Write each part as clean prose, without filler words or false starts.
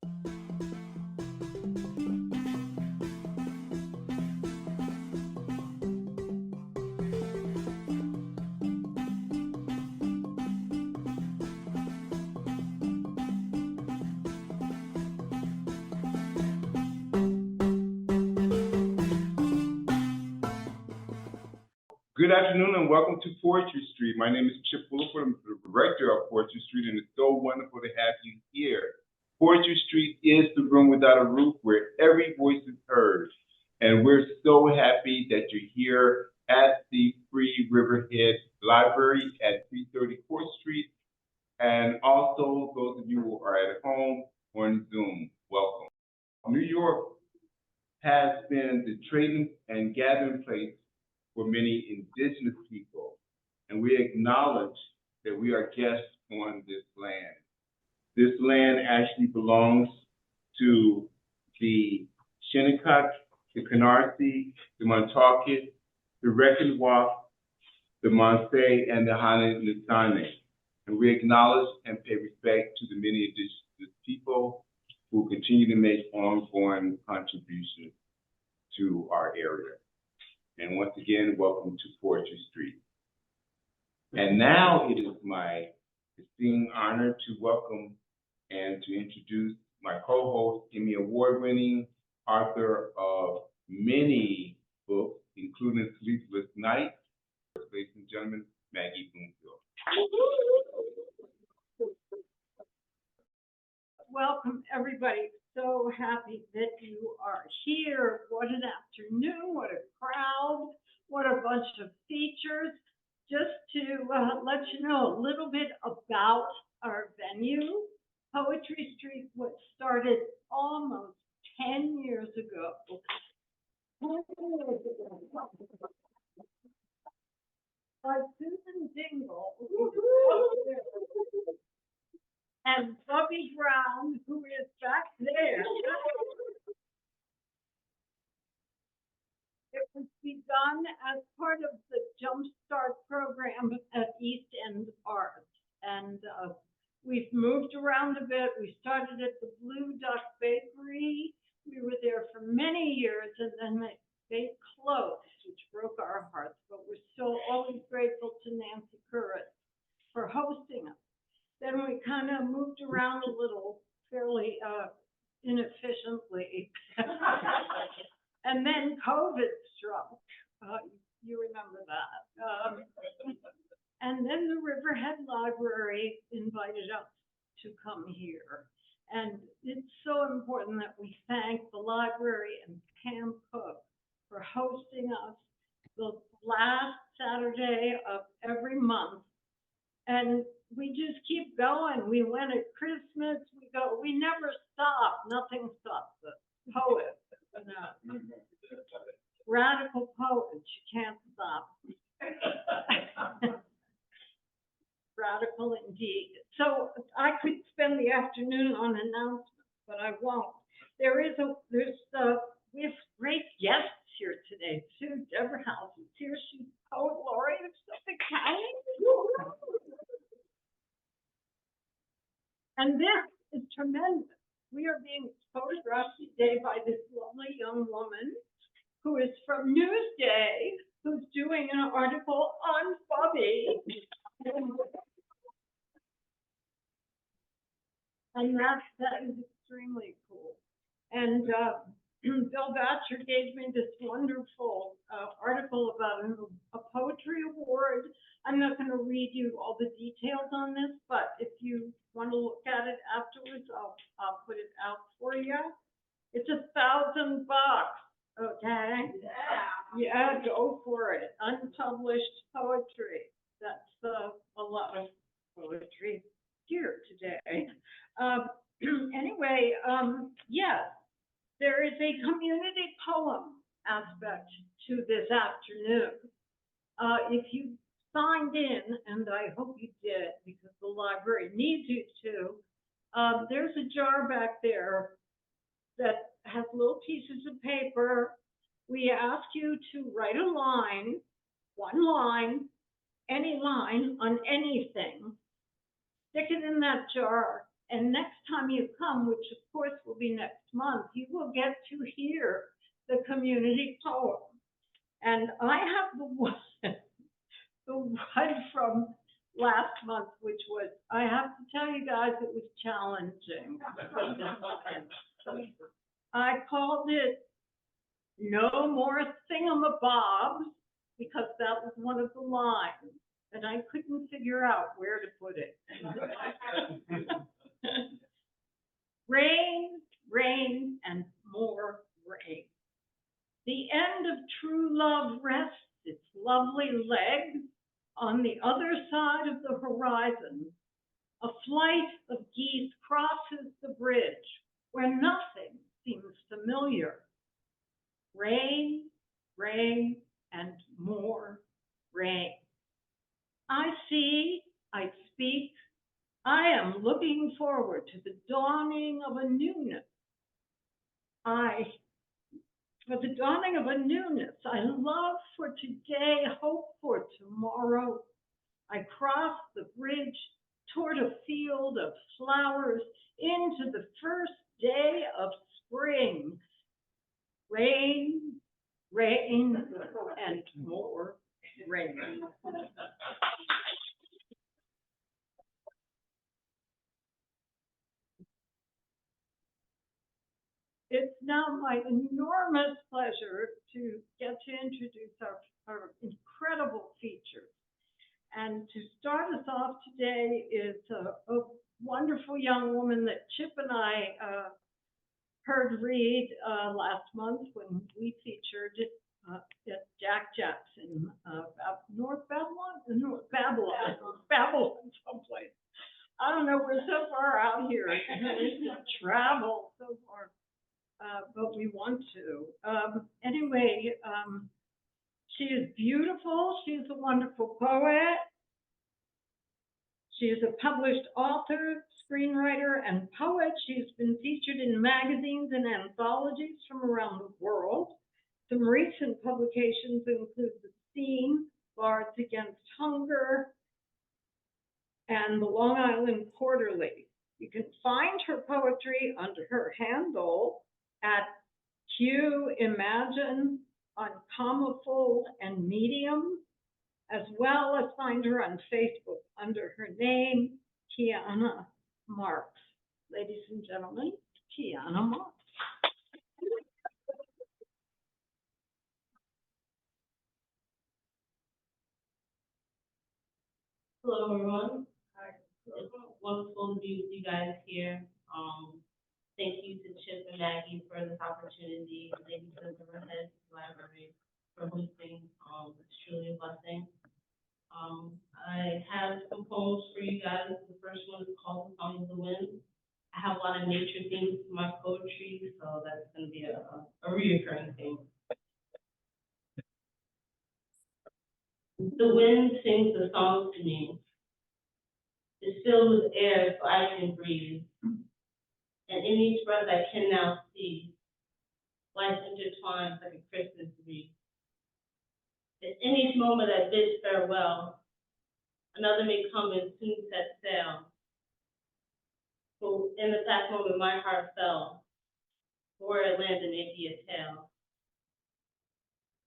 Good afternoon and welcome to Poetry Street. My name is Chip Williford. I'm the director of Poetry Street, and it's so wonderful to have you here. Poetry Street is the room without a roof where every voice is heard. And we're so happy that you're here at the Free Riverhead Library at 330 4th Street. And also those of you who are at home on Zoom, welcome. New York has been the trading and gathering place for many indigenous people, and we acknowledge that we are guests on this land. This land actually belongs to the Shinnecock, the Canarsie, the Montaukett, the Reckonwalk, the Mansay, and the Haudenosaunee. And we acknowledge and pay respect to the many indigenous people who continue to make ongoing contributions to our area. And once again, welcome to Poetry Street. And now it is my esteemed honor to welcome and to introduce my co-host, Emmy Award-winning author of many books, including Sleepless Night, ladies and gentlemen, Maggie Bloomfield. Welcome, everybody. So happy that you are here. What an afternoon, what a crowd, what a bunch of features. Just to let you know a little bit about our venue, Poetry Street was started almost 10 years ago. 10 years ago. By Susan Dingle, and Bobby Brown, who is back there. It was begun as part of the Jumpstart program at East End Arts. And we've moved around a bit. We started at the Blue Duck Bakery. We were there for many years, and then they closed, which broke our hearts. But we're still always grateful to Nancy Curran for hosting us. Then we kind of moved around a little, fairly inefficiently. And then COVID struck. You remember that. And then the Riverhead Library invited us to come here. And it's so important that we thank the library and Pam Cook for hosting us the last Saturday of every month. And we just keep going. We went at Christmas, we go, we never stop. Nothing stops us. Poets, no. Radical poets, you can't stop. Radical indeed. So I could spend the afternoon on announcements, but I won't. We have great guests here today too. Deborah House is here. She's poet laureate of Suffolk County. And this is tremendous. We are being photographed today by this lovely young woman who is from Newsday, who's doing an article on Bobby. And that is extremely cool. And Bill Batcher gave me this wonderful article about a poetry award. I'm not going to read you all the details on this, but if you want to look at it afterwards, I'll put it out for you. It's $1,000, okay? Yeah, go for it. Unpublished poetry. That's a lot of poetry here today. Anyway, yes, there is a community poem aspect to this afternoon. If you signed in, and I hope you did because the library needs you to, there's a jar back there that has little pieces of paper. We ask you to write a line, one line, any line on anything, stick it in that jar, and next time you come, which of course be next month, you will get to hear the community poem. And I have the one, the one from last month, which was, I have to tell you guys, it was challenging. I called it No More Thingamabobs, because that was one of the lines, and I couldn't figure out where to put it. Rain, rain, and more rain. The end of true love rests its lovely legs on the other side of the horizon. A flight of geese crosses the bridge where nothing seems familiar. Rain, rain, and more rain. I see, I speak, I am looking forward to the dawning of a newness. For the dawning of a newness, I love for today, hope for tomorrow. I cross the bridge toward a field of flowers into the first day of spring. Rain, rain, and more rain. It's now my enormous pleasure to get to introduce our incredible features. And to start us off today is a wonderful young woman that Chip and I heard read last month when we featured at Jack Jackson, North Babylon? Babylon someplace. I don't know, we're so far out here. Travel so far. But we want to. Anyway, she is beautiful. She's a wonderful poet. She is a published author, screenwriter, and poet. She's been featured in magazines and anthologies from around the world. Some recent publications include The Scene, Bards Against Hunger, and the Long Island Quarterly. You can find her poetry under her handle at Q Imagine on Comaful and Medium, as well as find her on Facebook under her name, Kiana Marks. Ladies and gentlemen, Kiana Marks. Hello, everyone. It's wonderful to be with you guys here. Thank you to Chip and Maggie for this opportunity. Thank you to the Riverhead Library for hosting. It's truly a blessing. I have some poems for you guys. The first one is called The Song of the Wind. I have a lot of nature themes to my poetry, so that's going to be a reoccurring theme. The wind sings a song to me. It's filled with air so I can breathe. And in each breath I can now see life intertwined like a Christmas wreath. In each moment I bid farewell, another may come and soon set sail. But in that moment my heart fell, for where it landed may be a tale.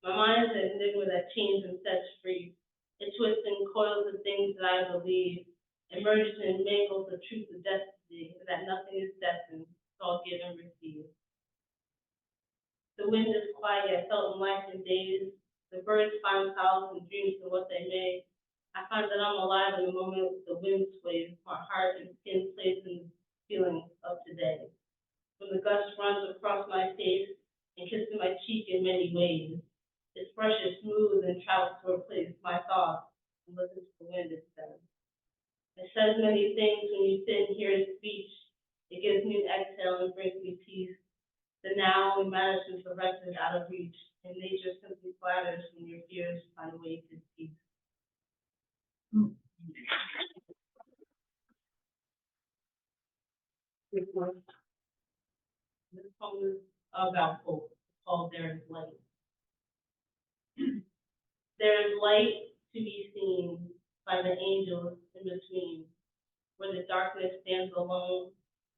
My mind is an enigma that chains and sets free. It twists and coils the things that I believe, it merges and mingles the truth of destiny, that nothing is destined, it's all give and receive. The wind is quiet, yet felt in life and days. The birds find solace and dreams of what they may. I find that I'm alive in the moment the wind sways, my heart and skin plays in the feeling of today. When the gust runs across my face and kisses my cheek in many ways, its brush is smooth and travels to replace my thoughts and listen to the wind instead. It says many things when you sit and hear its speech. It gives me an exhale and brings me peace. The now only matters since the rest is out of reach, and nature simply flatters when your fears find a way to peace. This poem is about hope. It's called There Is Light. There is light to be seen by the angels in between, where the darkness stands alone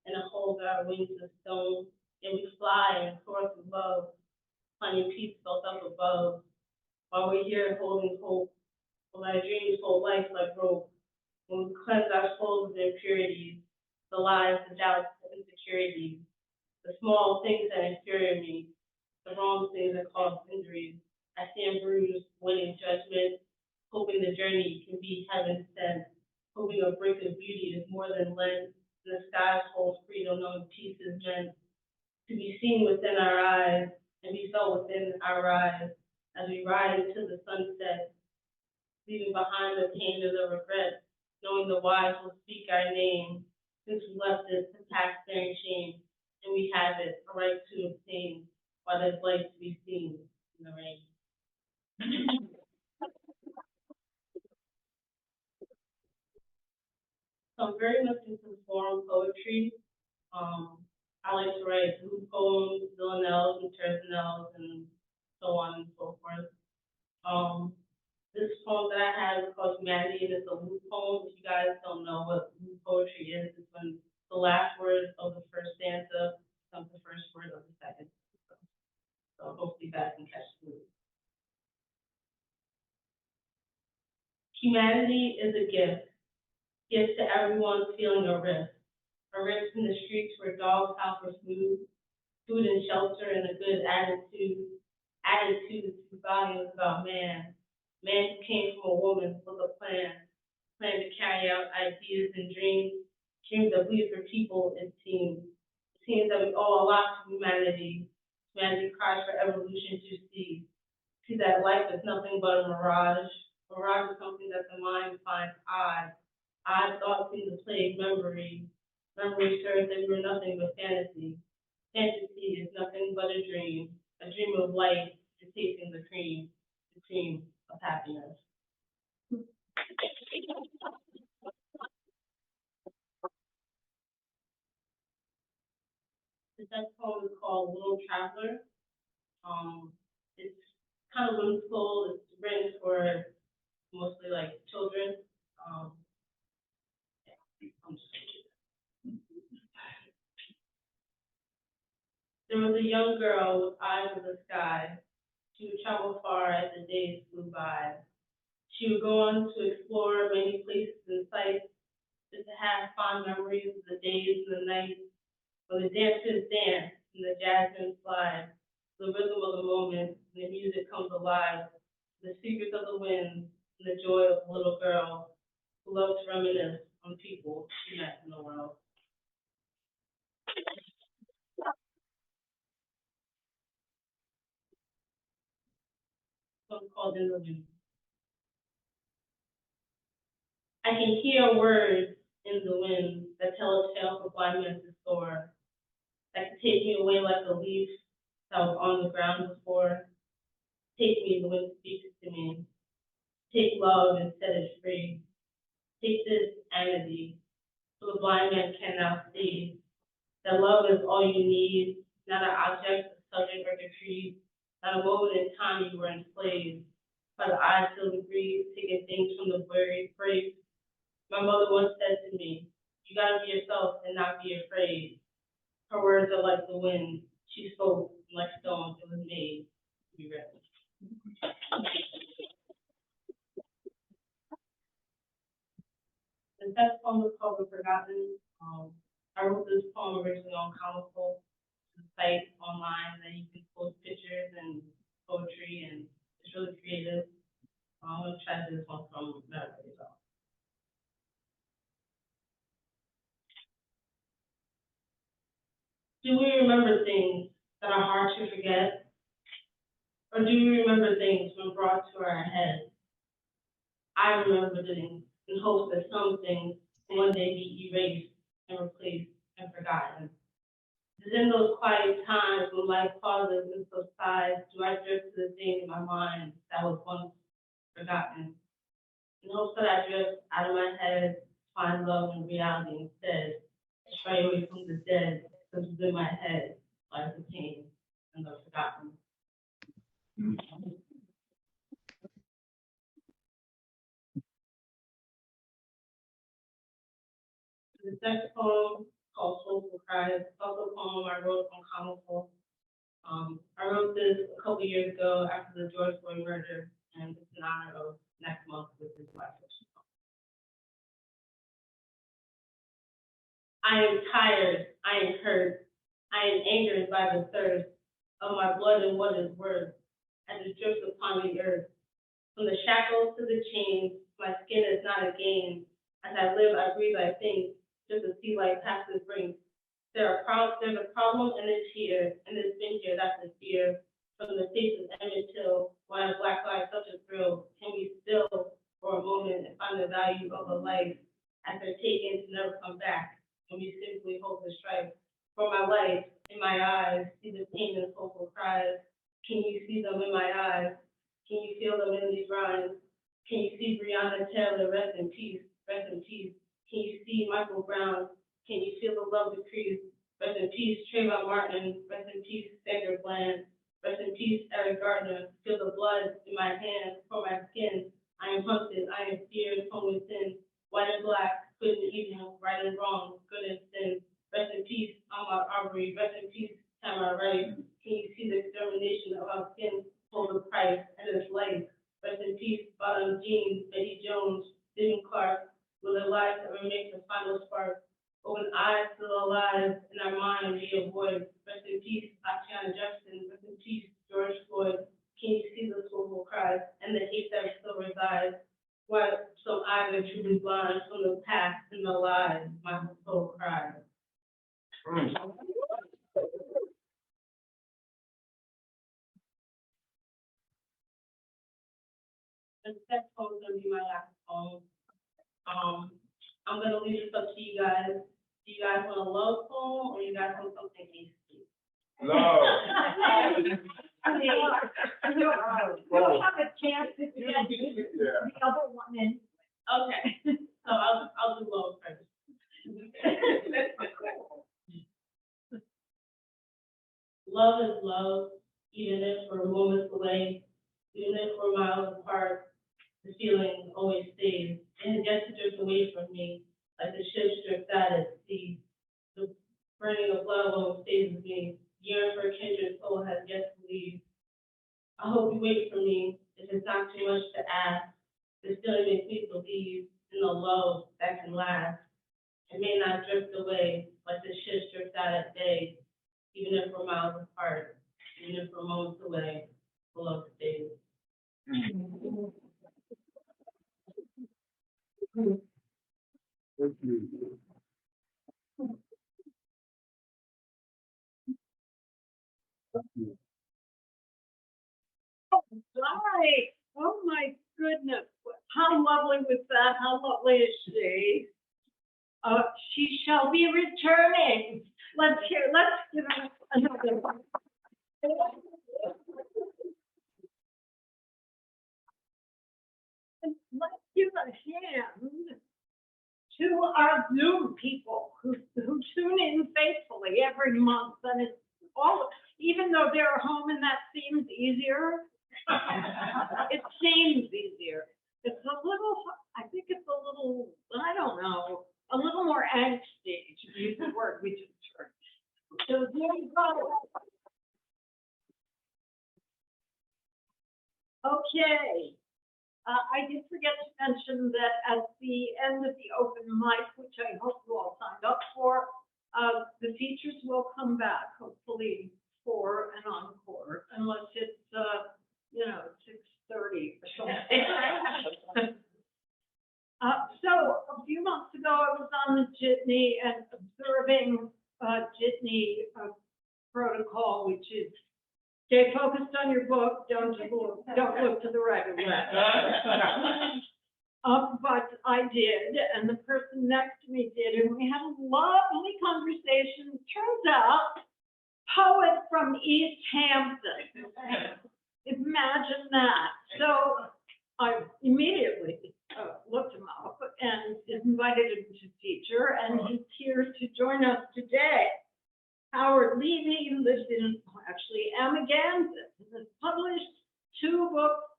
and a hold our wings of stone. And we fly and soar through love, finding peace built up above. While we're here holding hope, while our dreams hold life like rope, when we cleanse our souls of impurities, the lies, the doubts, the insecurities, the small things that infuriate me, the wrong things that cause injuries. I stand bruised, waiting judgment, hoping the journey can be heaven sent, hoping a break of beauty is more than lent, and the skies hold freedom, knowing peace is meant to be seen within our eyes and be felt within our eyes as we ride into the sunset, leaving behind the pain and the regret, knowing the wise will speak our name, since we left it to past bearing shame, and we have it, a right to obtain, while there's light to be seen in the rain. So I'm very much into form poetry. I like to write mood poems, villanelles and tercinelles, and so on and so forth. This poem that I have is called Humanity, and it's a mood poem. If you guys don't know what mood poetry is, it's when the last word of the first stanza becomes the first word of the second. So hopefully you guys can catch the mood. Humanity is a gift to everyone feeling a rift in the streets where dogs house for food and shelter, and a good attitude to volumes about man who came from a woman with a plan to carry out ideas and dreams that we for people, it seems that we owe a lot to humanity. Humanity cries for evolution to see that life is nothing but a mirage. Mirage is something that the mind finds odd. Odd thoughts seem to plague memory. Memory serves that we're nothing but fantasy. Fantasy is nothing but a dream of life and tasting the cream of happiness. The next poem is called Little Traveler. It's kind of whimsical. It's written for mostly like children. I'm just There was a young girl with eyes of the sky. She would travel far as the days flew by. She would go on to explore many places and sights, just to have fond memories of the days and the nights, when the dancers dance and the jasmine slide, the rhythm of the moment and the music comes alive, the secrets of the wind and the joy of a little girl who loved to reminisce on people she met in the world. It's called In the Wind. I can hear words in the wind that tell a tale for blind men to soar, that can take me away like a leaf that was on the ground before. Take me, the wind speaks to me. Take love and set it free. Take this amity, so the blind man can now see that love is all you need, not an object, a subject, or decree, not a moment in time you were enslaved by the eyes filled with greed, taking things from the very brave. My mother once said to me, you gotta be yourself and not be afraid. Her words are like the wind. She spoke like stone, it was made to be written. The next poem is called The Forgotten. I wrote this poem originally on Comical, the site online that you can post pictures and poetry, and it's really creative. I'm gonna try to do this one from memory as well. Do we remember things that are hard to forget? Or do we remember things when brought to our head? I remember things in hopes that some things will one day be erased and replaced and forgotten. It's in those quiet times when life pauses and subsides, do I drift to the thing in my mind that was once forgotten? In hopes that I drift out of my head, find love and reality instead, stray away from the dead, because within my head lies the pain and the forgotten. The next poem called Soulful Cries. It's also a poem I wrote on comical. I wrote this a couple years ago after the George Floyd murder, and it's in honor of next month with this Black Fiction. I am tired, I am hurt, I am angered by the thirst of my blood and what is worth, as it drips upon the earth. From the shackles to the chains, my skin is not a game. As I live, I breathe, I think, just to see life past the brink. There's a problem and it's here, and it's been here, that's the fear. From the face of Emmett Till, why is Black life such a thrill? Can we still, for a moment, and find the value of a life as they're taken to never come back? When we simply hold the strife for my life, in my eyes, see the pain and soulful cries. Can you see them in my eyes? Can you feel them in these rhymes? Can you see Breonna Taylor, rest in peace, rest in peace? Can you see Michael Brown? Can you feel the love decrease? Rest in peace, Trayvon Martin, rest in peace, Sandra Bland, rest in peace, Eric Gardner. Feel the blood in my hands, for my skin. I am hunted, I am feared from within. White and black, good and evil, right and wrong, good and sin. Rest in peace, Ahmaud Arbery. Rest in peace, Tamara Wright. Can you see the extermination of our skin for the price and its life? Rest in peace, Bottom Jean, Betty Jones, Stephen Clark. Will their lives ever make the final spark? But when I still alive, in our mind we avoid. Rest in peace, Atiana Jefferson. Rest in peace, George Floyd. Can you see the soulful cries and the hate that still resides? Why some eyes are truly blind from the past and the lies, my soul cries. The next poem is gonna be my last poem. I'm gonna leave this up to you guys. Do you guys want a love poem or you guys want something hasty? Love. You'll have a chance to get Yeah. the other one in. Okay, so I'll do love first. Love is love, even if we're moments away, even if we're miles apart. The feeling always stays. It has yet to drift away from me, like the ship drift out at sea. The burning of love always stays with me. Yearn for a kindred soul has yet to leave. I hope you wait for me, if it's not too much to ask. This feeling makes me believe in the love that can last. It may not drift away, like the ships drift out at day, even if we're miles apart, even if we're moments away, the love stays. Thank you. Right. Oh my goodness. How lovely was that? How lovely is she? She shall be returning. Let's give her another one. And let's give a hand to our Zoom people who tune in faithfully every month. And it's all, even though they're home and that seems easier, it seems easier. It's a little, I think it's a little, I don't know, a little more angsty, to use the word we just heard. So there you go. Okay. I did forget to mention that at the end of the open mic, which I hope you all signed up for, the features will come back, hopefully for an encore, unless it's, 6:30 or something. So a few months ago, I was on the jitney and observing jitney protocol, which is stay focused on your book, don't look to the right or left. But I did, and the person next to me did, and we had a lovely conversation. Turns out, poet from East Hampton. Imagine that. So I immediately looked him up and invited him to feature, and he's here to join us today. Howard Levy lives in, actually, Amagansett, and has published 2 books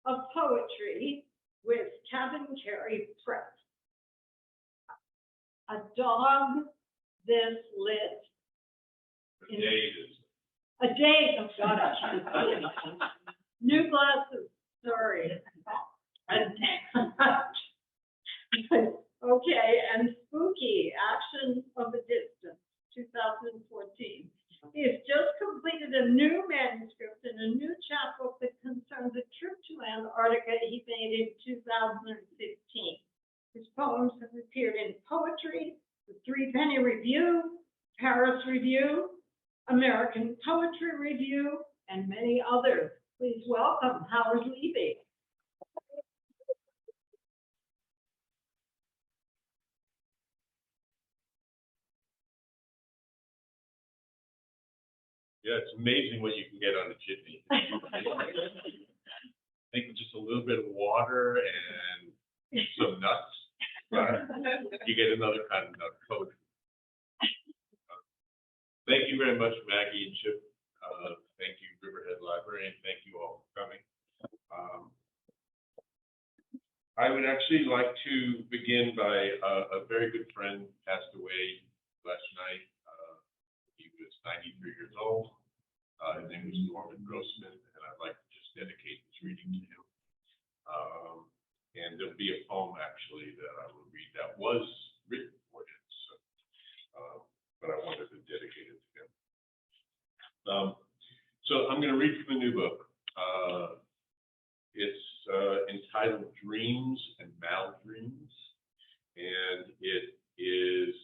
of poetry with Cabin Cary Press. A Dog this lit. The date is. A date, oh God, I can't see it. New glasses, sorry. Okay, and Spooky, Action of a Distance, 2014. He has just completed a new manuscript and a new chapbook that concerns a trip to Antarctica he made in 2015. His poems have appeared in Poetry, the Threepenny Review, Paris Review, American Poetry Review, and many others. Please welcome Howard Levy. Yeah, it's amazing what you can get on a jitney. I think with just a little bit of water and some nuts, you get another kind of nut coat. Thank you very much, Maggie and Chip. Thank you, Riverhead Library, and thank you all for coming. I would actually like to begin by a very good friend passed away last night. He was 93 years old. His name was Norman Grossman, and I'd like to just dedicate this reading to him. And there'll be a poem actually that I will read that was written for him, but I wanted to dedicate it to him. So I'm going to read from a new book. It's entitled Dreams and Maldreams, and it is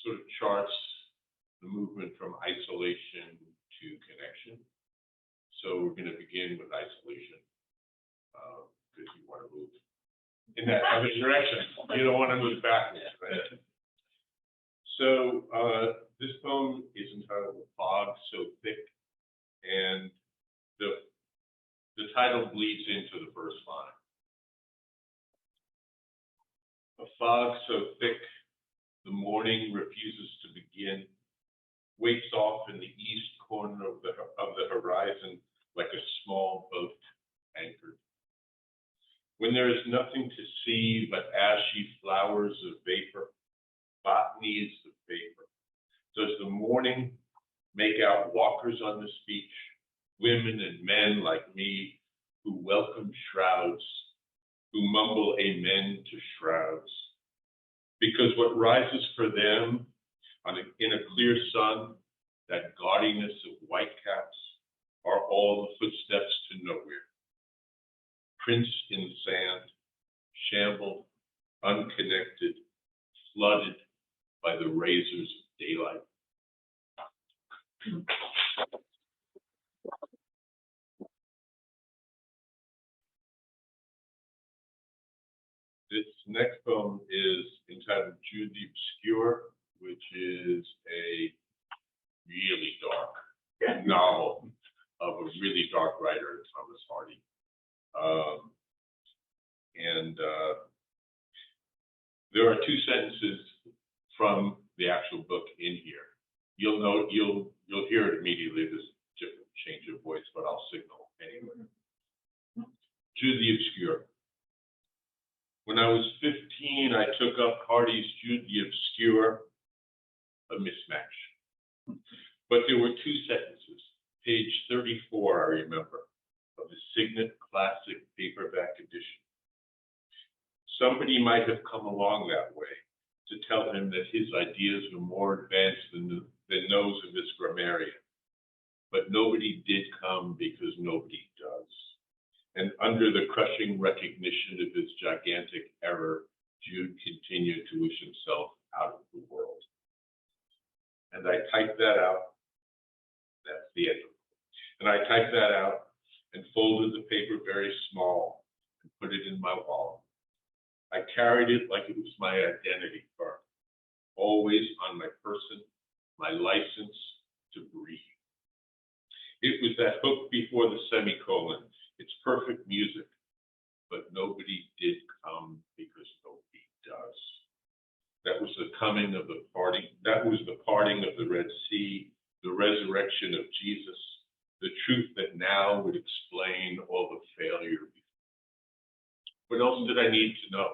sort of charts the movement from isolation to connection. So we're going to begin with isolation, because you want to move in that other direction. You don't want to move backwards, right? So this poem is entitled Fog So Thick, and the title bleeds into the first line. A fog so thick, the morning refuses to begin, waits off in the east corner of the horizon like a small boat anchored. When there is nothing to see but ashy flowers of vapor, botanies of vapor, does the morning make out walkers on this beach, women and men like me who welcome shrouds, who mumble amen to shrouds? Because what rises for them in a clear sun, that gaudiness of whitecaps, are all the footsteps to nowhere. Prints in the sand, shambled, unconnected, flooded by the razors of daylight. This next poem is entitled Jude the Obscure, which is a really dark novel of a really dark writer, Thomas Hardy. There are two sentences from the actual book in here. You'll know, you'll hear it immediately. There's a different change of voice, but I'll signal anyway. Jude the Obscure. When I was 15, I took up Hardy's Jude the Obscure, a mismatch. But there were two sentences, page 34, I remember, of the Signet Classic paperback edition. Somebody might have come along that way to tell him that his ideas were more advanced than those of his grammarian. But nobody did come because nobody does. And under the crushing recognition of his gigantic error, Jude continued to wish himself out of the world. And I typed that out. That's the end of it. And I typed that out and folded the paper very small and put it in my wallet. I carried it like it was my identity card, always on my person, my license to breathe. It was that hook before the semicolon. It's perfect music, but nobody did come because nobody does. That was the coming of the parting. That was the parting of the Red Sea, the resurrection of Jesus, the truth that now would explain all the failure. What else did I need to know?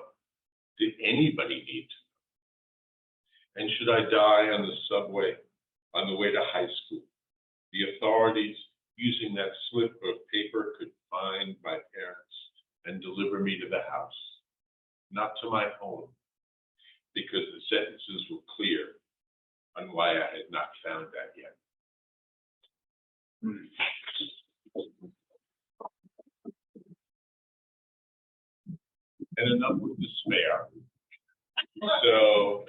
Did anybody need to know? And should I die on the subway on the way to high school, the authorities, using that slip of paper, could find my parents and deliver me to the house, not to my home, because the sentences were clear on why I had not found that yet. And enough with despair. So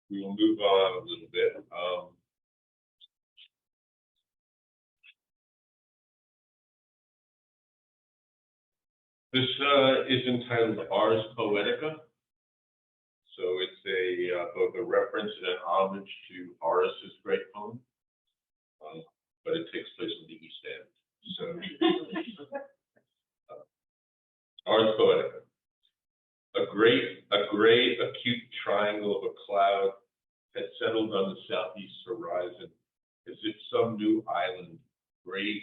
we will move on a little bit. This is entitled Ars Poetica. So it's both a reference and an homage to Horace's great poem, but it takes place in the East End. So Ars Poetica. A gray, acute triangle of a cloud had settled on the southeast horizon, as if some new island, gray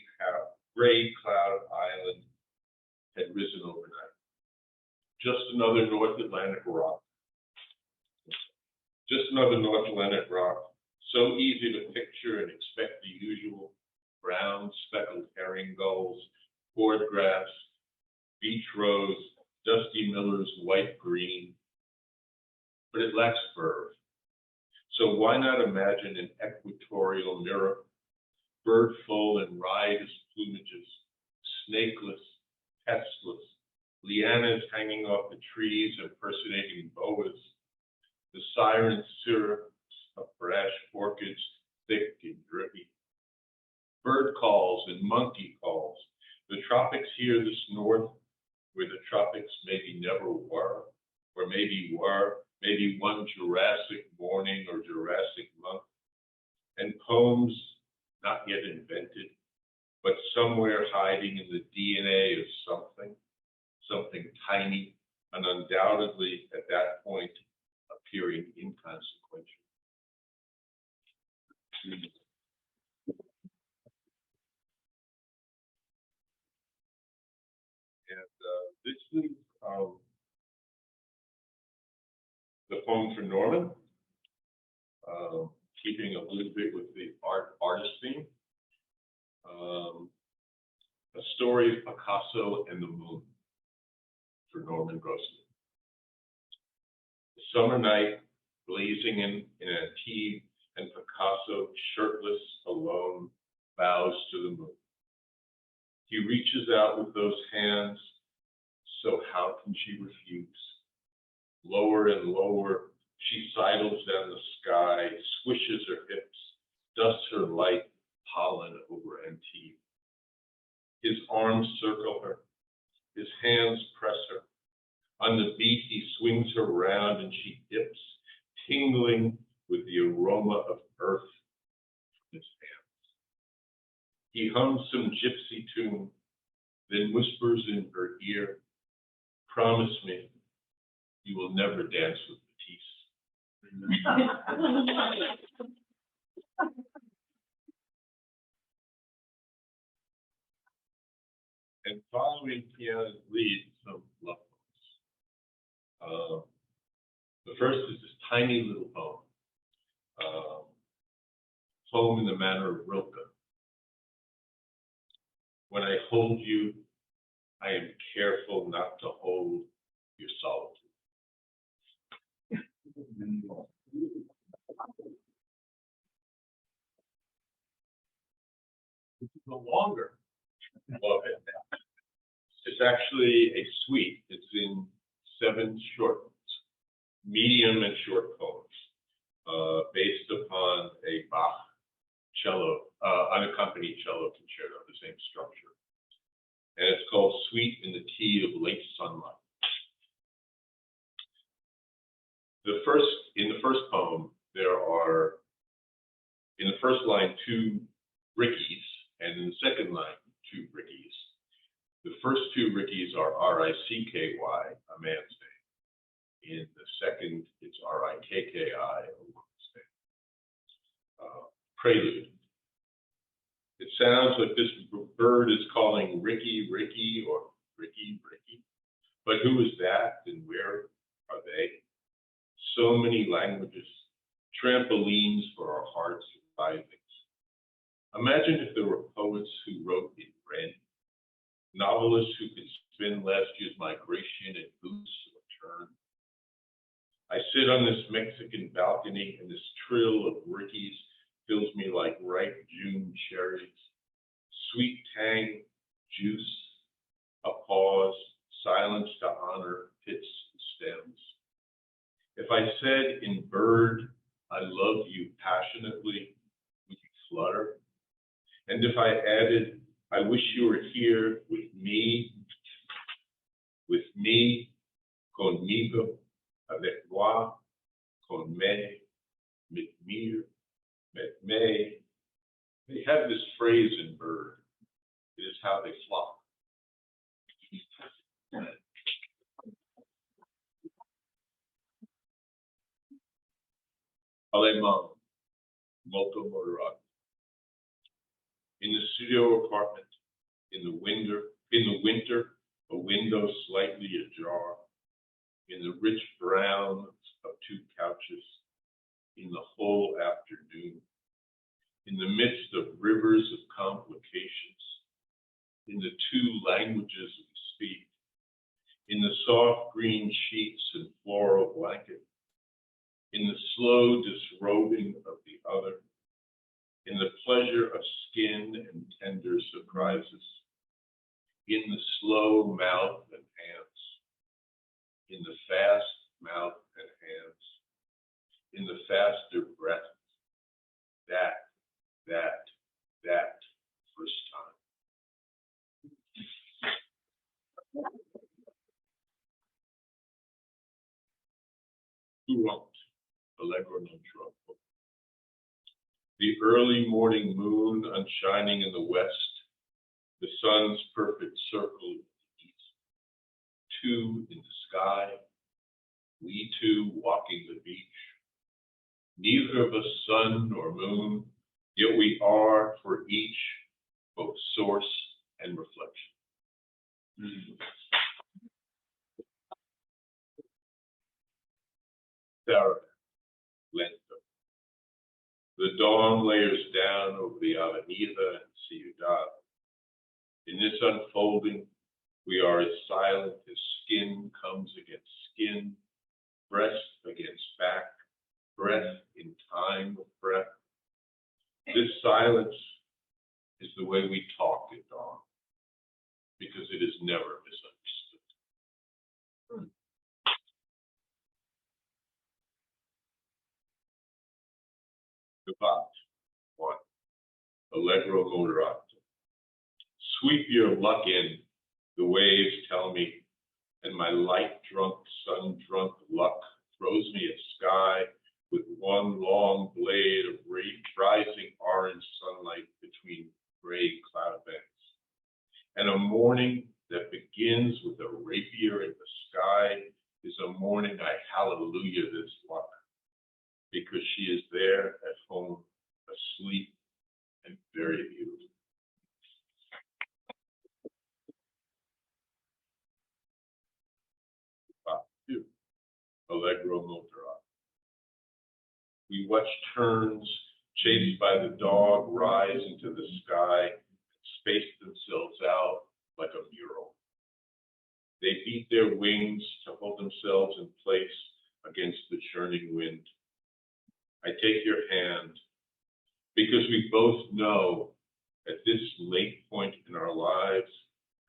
cloud island, had risen overnight. Just another North Atlantic rock. Just another North Atlantic rock, so easy to picture and expect the usual brown speckled herring gulls, cord grass, beach rose, Dusty Miller's white green, but it lacks verve. So why not imagine an equatorial mirror, birdful and riotous plumages, snakeless, pestless, lianas hanging off the trees impersonating boas, the siren syrups of brash orchids, thick and drippy, bird calls and monkey calls, the tropics here this north, where the tropics maybe never were, or maybe were, maybe one Jurassic morning or Jurassic month, and poems not yet invented, but somewhere hiding in the DNA of something tiny, and undoubtedly at that point appearing inconsequential. And this is the poem for Norman, keeping a little bit with the artist theme. A story of Picasso and the moon for Norman Grossman. The summer night, blazing in Antibes, and Picasso, shirtless, alone, bows to the moon. He reaches out with those hands, so how can she refuse? Lower and lower, she sidles down the sky, swishes her hips, dusts her light pollen over Antibes. His arms circle her, his hands press her. On the beat, he swings her round and she dips, tingling with the aroma of earth from his hands. He hums some gypsy tune, then whispers in her ear, "Promise me you will never dance with Matisse." And following piano leads some love poems. The first is this tiny little poem, poem in the manner of Rilke. When I hold you, I am careful not to hold your solitude. This is a longer of it. It's actually a suite. It's in 7 short, medium and short poems, based upon a Bach cello, unaccompanied cello concerto, the same structure. And it's called Suite in the Key of Late Sunlight. In the first poem, there are, in the first line, 2 rickies, and in the second line, 2 rickies. The first 2 rickies are R-I-C-K-Y, a man's name. In the second, it's R-I-K-K-I, a woman's name. Prelude. It sounds like this bird is calling Ricky, Ricky, or Ricky, Ricky. But who is that and where are they? So many languages, trampolines for our hearts and writhings. Imagine if there were poets who wrote in red, novelists who could spin last year's migration and goose or turn. I sit on this Mexican balcony and this trill of rickeys fills me like ripe June cherries. Sweet tang, juice, a pause, silence to honor pits and stems. If I said in bird, I love you passionately, would you flutter? And if I added, I wish you were here with me, conmigo, avec moi, con me, mit mir, met me. They have this phrase in bird. It is how they flock. Alemão, molto moderato. In the studio apartment, in the winter, a window slightly ajar. In the rich browns of two couches, in the whole afternoon, in the midst of rivers of complications, in the two languages we speak, in the soft green sheets and floral blanket, in the slow disrobing of the other, in the pleasure of skin and tender surprises, in the slow mouth and hands, in the fast mouth and hands, in the faster breath, that first time. Courant, allegro non troppo. The early morning moon unshining in the west, the sun's perfect circle in the east. Two in the sky, we two walking the beach. Neither of us sun nor moon, yet we are for each both source and reflection. Sarah, lento. The dawn layers down over the Avenida and Ciudad. In this unfolding, we are as silent as skin comes against skin, breast against back, breath in time with breath. This silence is the way we talk at dawn, because it is never misunderstood. Debate 1. Allegro moderato. Sweep your luck in, the waves tell me, and my light-drunk, sun-drunk luck throws me a sky with one long blade of rising orange sunlight between gray cloud banks. And a morning that begins with a rapier in the sky is a morning I hallelujah this luck, because she is there at home, asleep, and very beautiful. 2. Allegro moderato. We watch terns chased by the dog rise into the sky and space themselves out like a mural. They beat their wings to hold themselves in place against the churning wind. I take your hand because we both know at this late point in our lives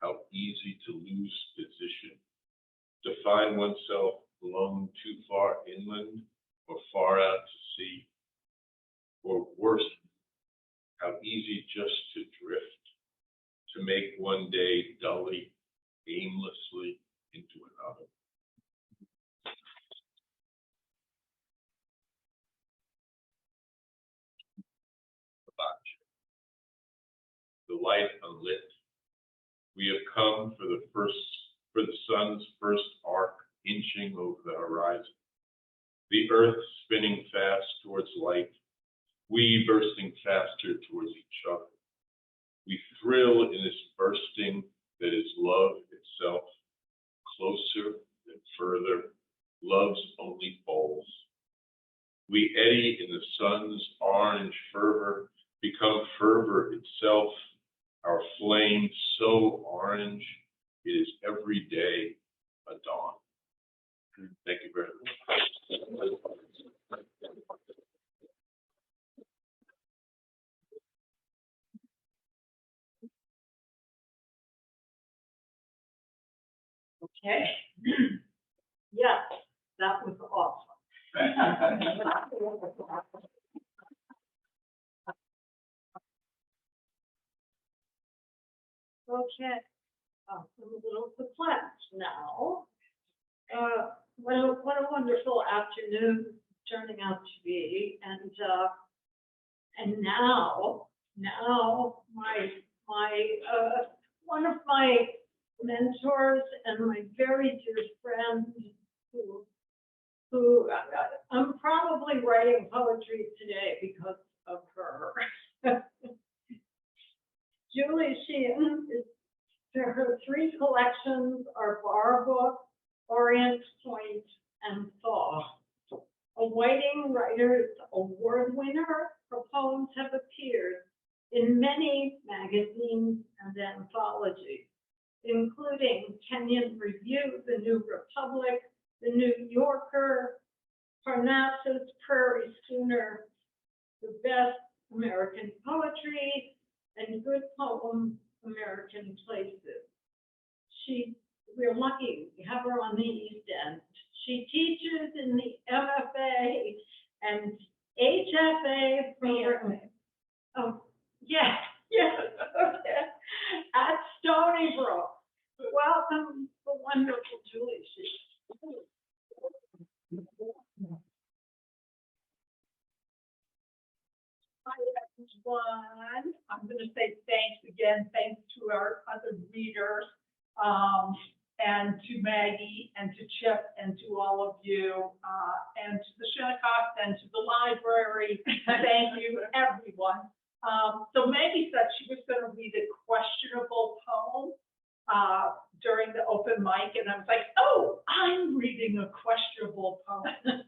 how easy to lose position, to find oneself blown too far inland or far out to sea, or worse, how easy just to drift, to make one day dully, aimlessly into another. The light unlit. We have come for the sun's first arc inching over the horizon. The earth spinning fast towards light. We bursting faster towards each other. We thrill in this bursting that is love itself, closer and further, love's only poles. We eddy in the sun's orange fervor, become fervor itself, our flame so orange, it is every day a dawn. Thank you very much. Okay. Yes, that was awesome. Okay, I'm a little perplexed now. What a wonderful afternoon turning out to be, and now my one of my mentors and my very dear friend who I'm probably writing poetry today because of her. Julie Sheehan, her three collections are Bar Book, Orient Point, and Thaw. A Whiting Writers Award winner, her poems have appeared in many magazines and anthologies, including Kenyon Review, The New Republic, The New Yorker, Parnassus, Prairie Schooner, The Best American Poetry, and Good Poem, American Places. We're lucky we have her on the East End. She teaches in the MFA and HFA program. Oh, yeah, okay. At Stony Brook. Welcome, the wonderful Julie Sheehan. Hi, everyone. I'm going to say thanks again. Thanks to our other readers, and to Maggie, and to Chip, and to all of you, and to the Shinnecock, and to the library. Thank you, everyone. So Maggie said she was going to read a questionable poem during the open mic, and I was like, oh, I'm reading a questionable poem.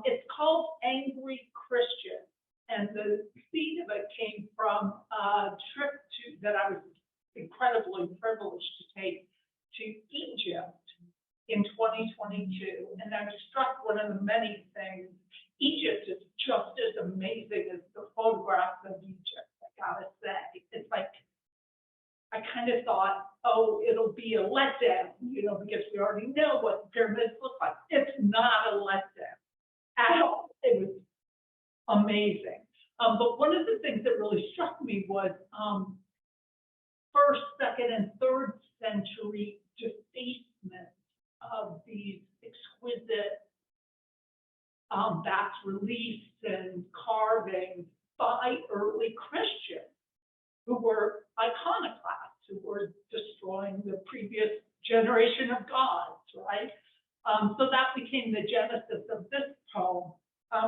It's called Angry Christian. And the seed of it came from a trip that I was incredibly privileged to take to Egypt in 2022. And I was struck one of the many things. Egypt is just as amazing as the photographs of Egypt, I gotta say. It's like, I kind of thought, oh, it'll be a letdown, because we already know what the pyramids look like. It's not a letdown at all. It was amazing. But one of the things that really struck me was first, second, and third century defacement of these exquisite bas reliefs and carvings by early Christians who were iconoclasts, who were destroying the previous generation of gods, right? So that became the genesis of this poem.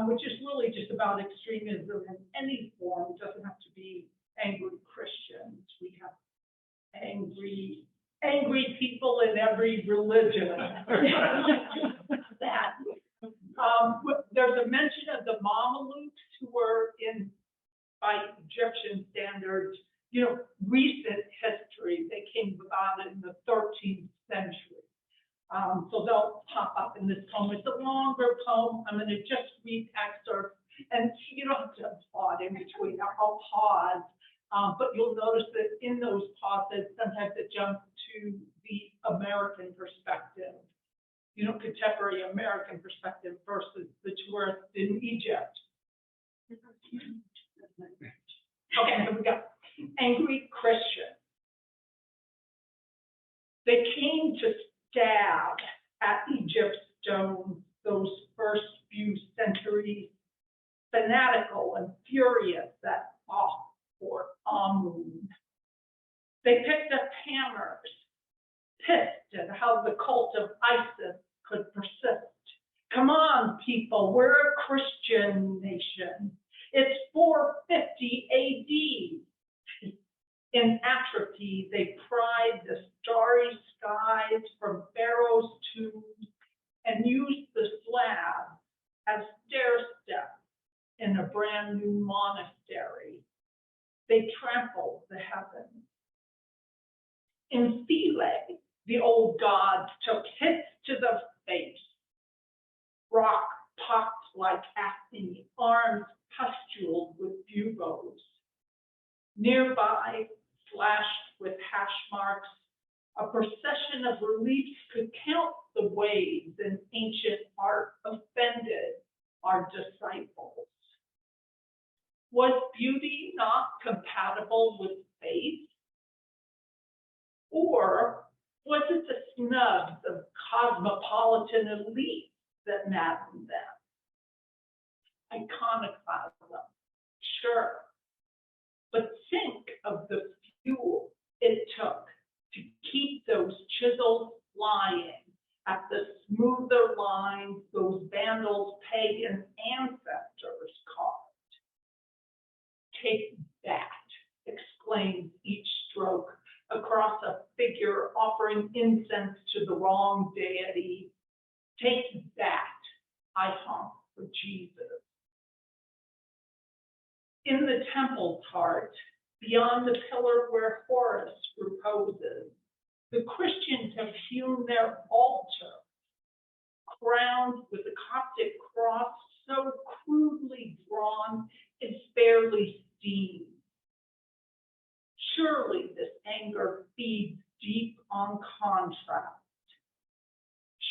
Which is really just about extremism in any form. It doesn't have to be angry Christians. We have angry people in every religion. There's a mention of the Mamelukes who were by Egyptian standards, recent history. They came about in the 13th century. So they'll pop up in this poem. It's a longer poem. I'm going to just read excerpts, and you don't have to applaud in between. I'll pause, but you'll notice that in those pauses, sometimes it jumps to the American perspective, contemporary American perspective versus the tourist in Egypt. Okay, here we go. Angry Christian. They came to stab at Egypt's stones those first few centuries, fanatical and furious at Thoth or Amun. They picked up hammers, pissed at how the cult of ISIS could persist. Come on, people, we're a Christian nation. It's 450 AD. In atrophy, they pried the starry skies from Pharaoh's tombs and used the slab as stair They trampled the heavens. In Philae, the old gods took hits to the face. Rock popped like acne, arms pustuled with buboes. Nearby, flashed with hash marks, a procession of reliefs could count the ways in ancient art offended our disciples. Was beauty not compatible with faith? Or was it the snubs of cosmopolitan elites that maddened them? Iconoclasm, sure. But think of the fuel it took to keep those chisels flying at the smoother lines those vandals' pagan ancestors carved. Take that, exclaims each stroke across a figure offering incense to the wrong deity. Take that, I honk for Jesus. In the temple's heart, beyond the pillar where Horus reposes, the Christians have hewn their altar, crowned with a Coptic cross so crudely drawn it's barely seen. Surely this anger feeds deep on contrast.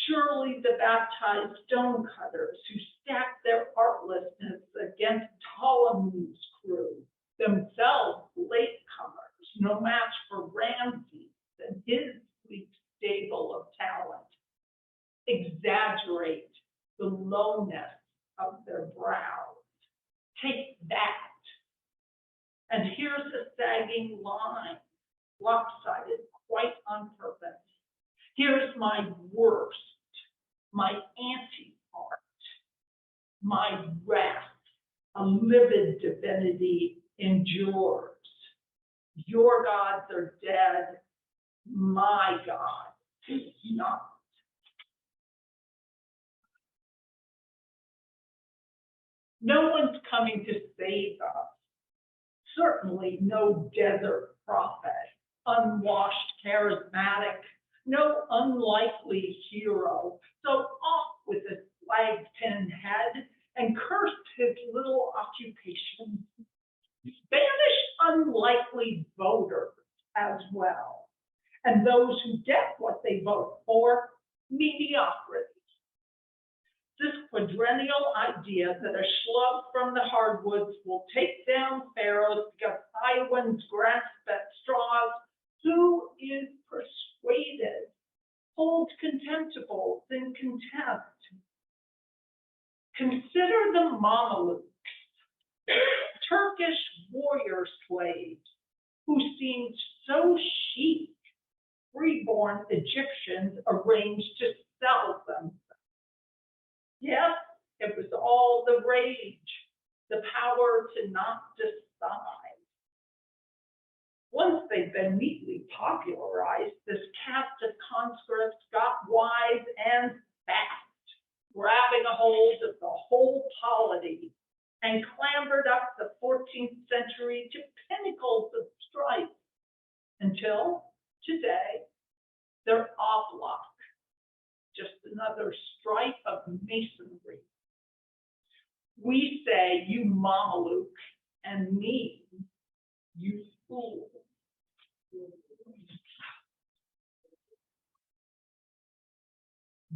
Surely the baptized stonecutters who stack their artlessness against Ptolemy's crew, themselves latecomers, no match for Ramses and his fleet stable of talent, exaggerate the lowness of their brows. Take that. And here's a sagging line, lopsided quite on purpose. Here's my worst, my anti-art, my wrath, a livid divinity endures. Your gods are dead, my God is not. No one's coming to save us. Certainly no desert prophet, unwashed, charismatic, no unlikely hero. So off with his flag pin head and curse his little occupation. Banish unlikely voters as well. And those who get what they vote for, mediocrity. This quadrennial idea that a schlub from the hardwoods will take down pharaohs because Iowans grasp at straws, who is persuaded, holds contemptibles in contempt. Consider the Mamelukes, Turkish warrior slaves, who seemed so chic, freeborn Egyptians arranged to sell them. Yes, it was all the rage, the power to not decide. Once they've been neatly popularized, this caste of conscripts got wise and fast, grabbing a hold of the whole polity and clambered up the 14th century to pinnacles of strife until today they're oblong. Just another stripe of masonry. We say, you Mameluke, and me, you fool.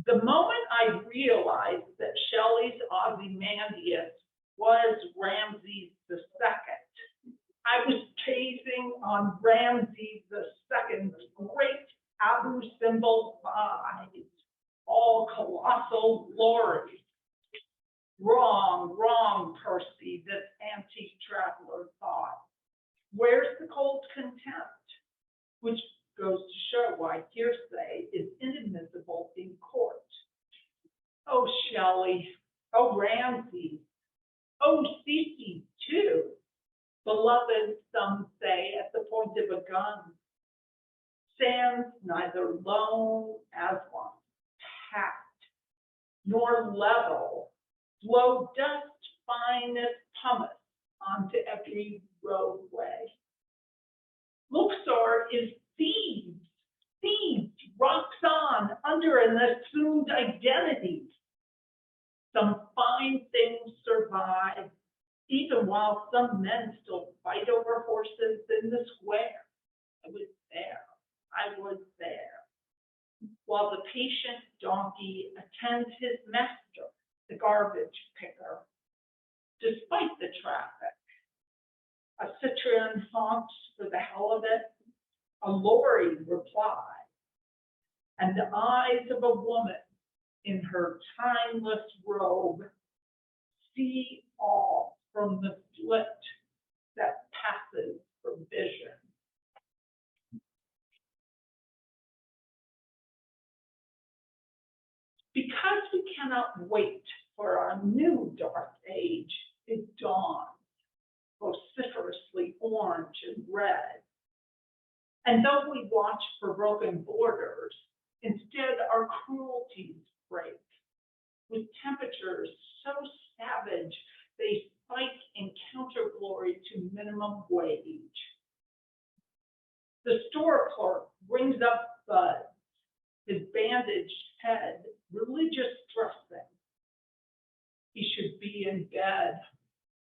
The moment I realized that Shelley's Ozymandias was Ramses II, I was pacing on Ramses II's great Abu Simbel thighs, all colossal glory. Wrong, wrong, Percy, this antique traveler thought. Where's the cold contempt? Which goes to show why hearsay is inadmissible in court. Oh, Shelley, oh, Ramses, oh, Cece, too. Beloved, some say, at the point of a gun. Stands neither lone as one, packed, nor level, flow dust fine as pumice onto every roadway. there is thieves, rocks on, under an assumed identity. Some fine things survive, even while some men still fight over horses in the square. I was there. While the patient donkey attends his master, the garbage picker. Despite the traffic, a Citroen honks for the hell of it, a lorry replies, and the eyes of a woman in her timeless robe see all from the slit that passes for vision. Because we cannot wait for our new dark age, it dawns, vociferously orange and red. And though we watch for broken borders, instead our cruelties break, with temperatures so savage they spike in counter-glory to minimum wage. The store clerk brings up Bud, his bandaged head, religious dressing. He should be in bed.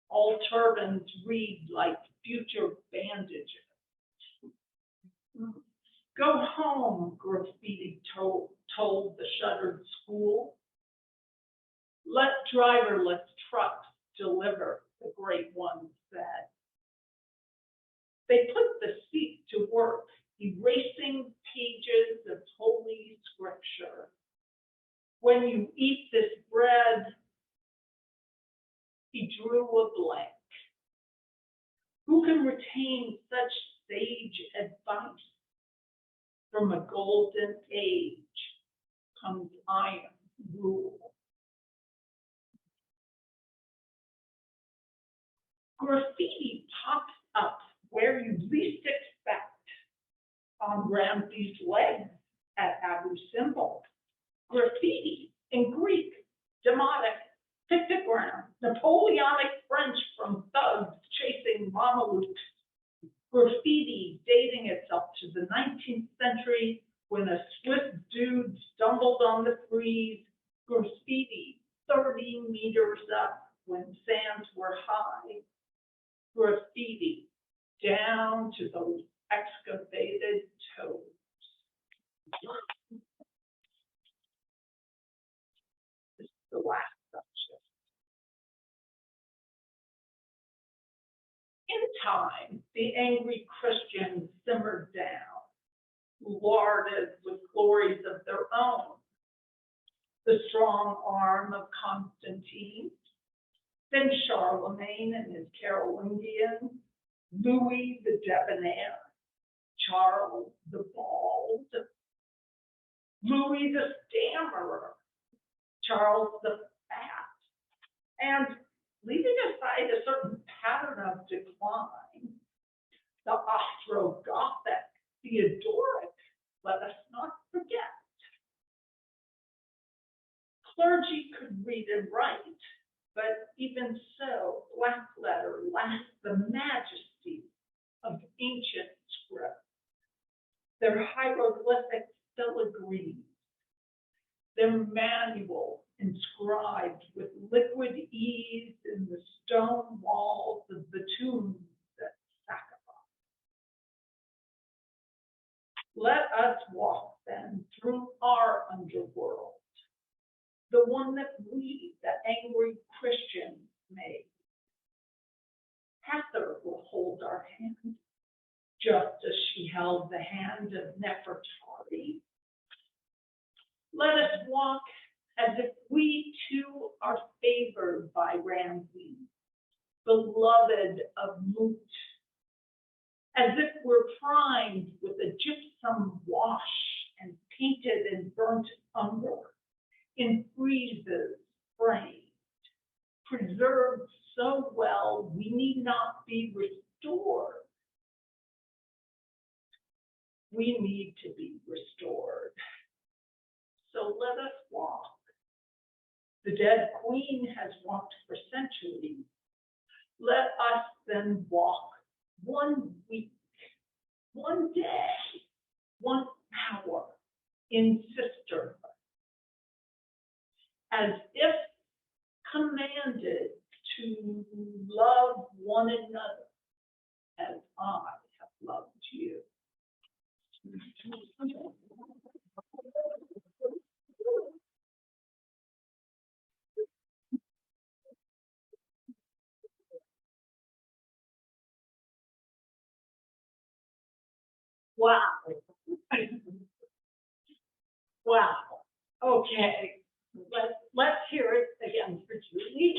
All turbans read like future bandages. Go home, graffiti told the shuttered school. Let driverless trucks deliver, the great one said. They put the seat to work, erasing pages of holy scripture. When you eat this bread, he drew a blank. Who can retain such sage advice? From a golden age comes iron rule. Graffiti pops up where you least expect. On Ramsey's legs at Abu Simbel. Graffiti in Greek, Demotic, pictogram, Napoleonic French from thugs chasing Mamelukes. Graffiti dating itself to the 19th century when a Swiss dude stumbled on the frieze. Graffiti 30 meters up when sands were high. Graffiti down to those excavated toes. This is the last section. In time, the angry Christians simmered down, larded with glories of their own. The strong arm of Constantine, then Charlemagne and his Carolingians, Louis the Debonair, Charles the Bald, Louis the Stammerer, Charles the Fat, and leaving aside a certain pattern of decline, the Ostrogothic, Theodoric, let us not forget. Clergy could read and write, but even so, black letter lacked the majesty of ancient script. Their hieroglyphic filigrees, their manual inscribed with liquid ease in the stone walls of the tombs that sacrifice. Let us walk then through our underworld, the one that we, the angry Christians, made. Hather will hold our hand, just as she held the hand of Nefertari. Let us walk as if we too are favored by Ramses, beloved of Mut, as if we're primed with a gypsum wash and painted and burnt umber, in friezes framed, preserved so well we need not be restored. We need to be restored. So let us walk. The dead queen has walked for centuries. Let us then walk 1 week one day, one hour in sisterhood, as if commanded to love one another as I have loved you. Wow. Wow. Okay. Let's hear it again for Julie.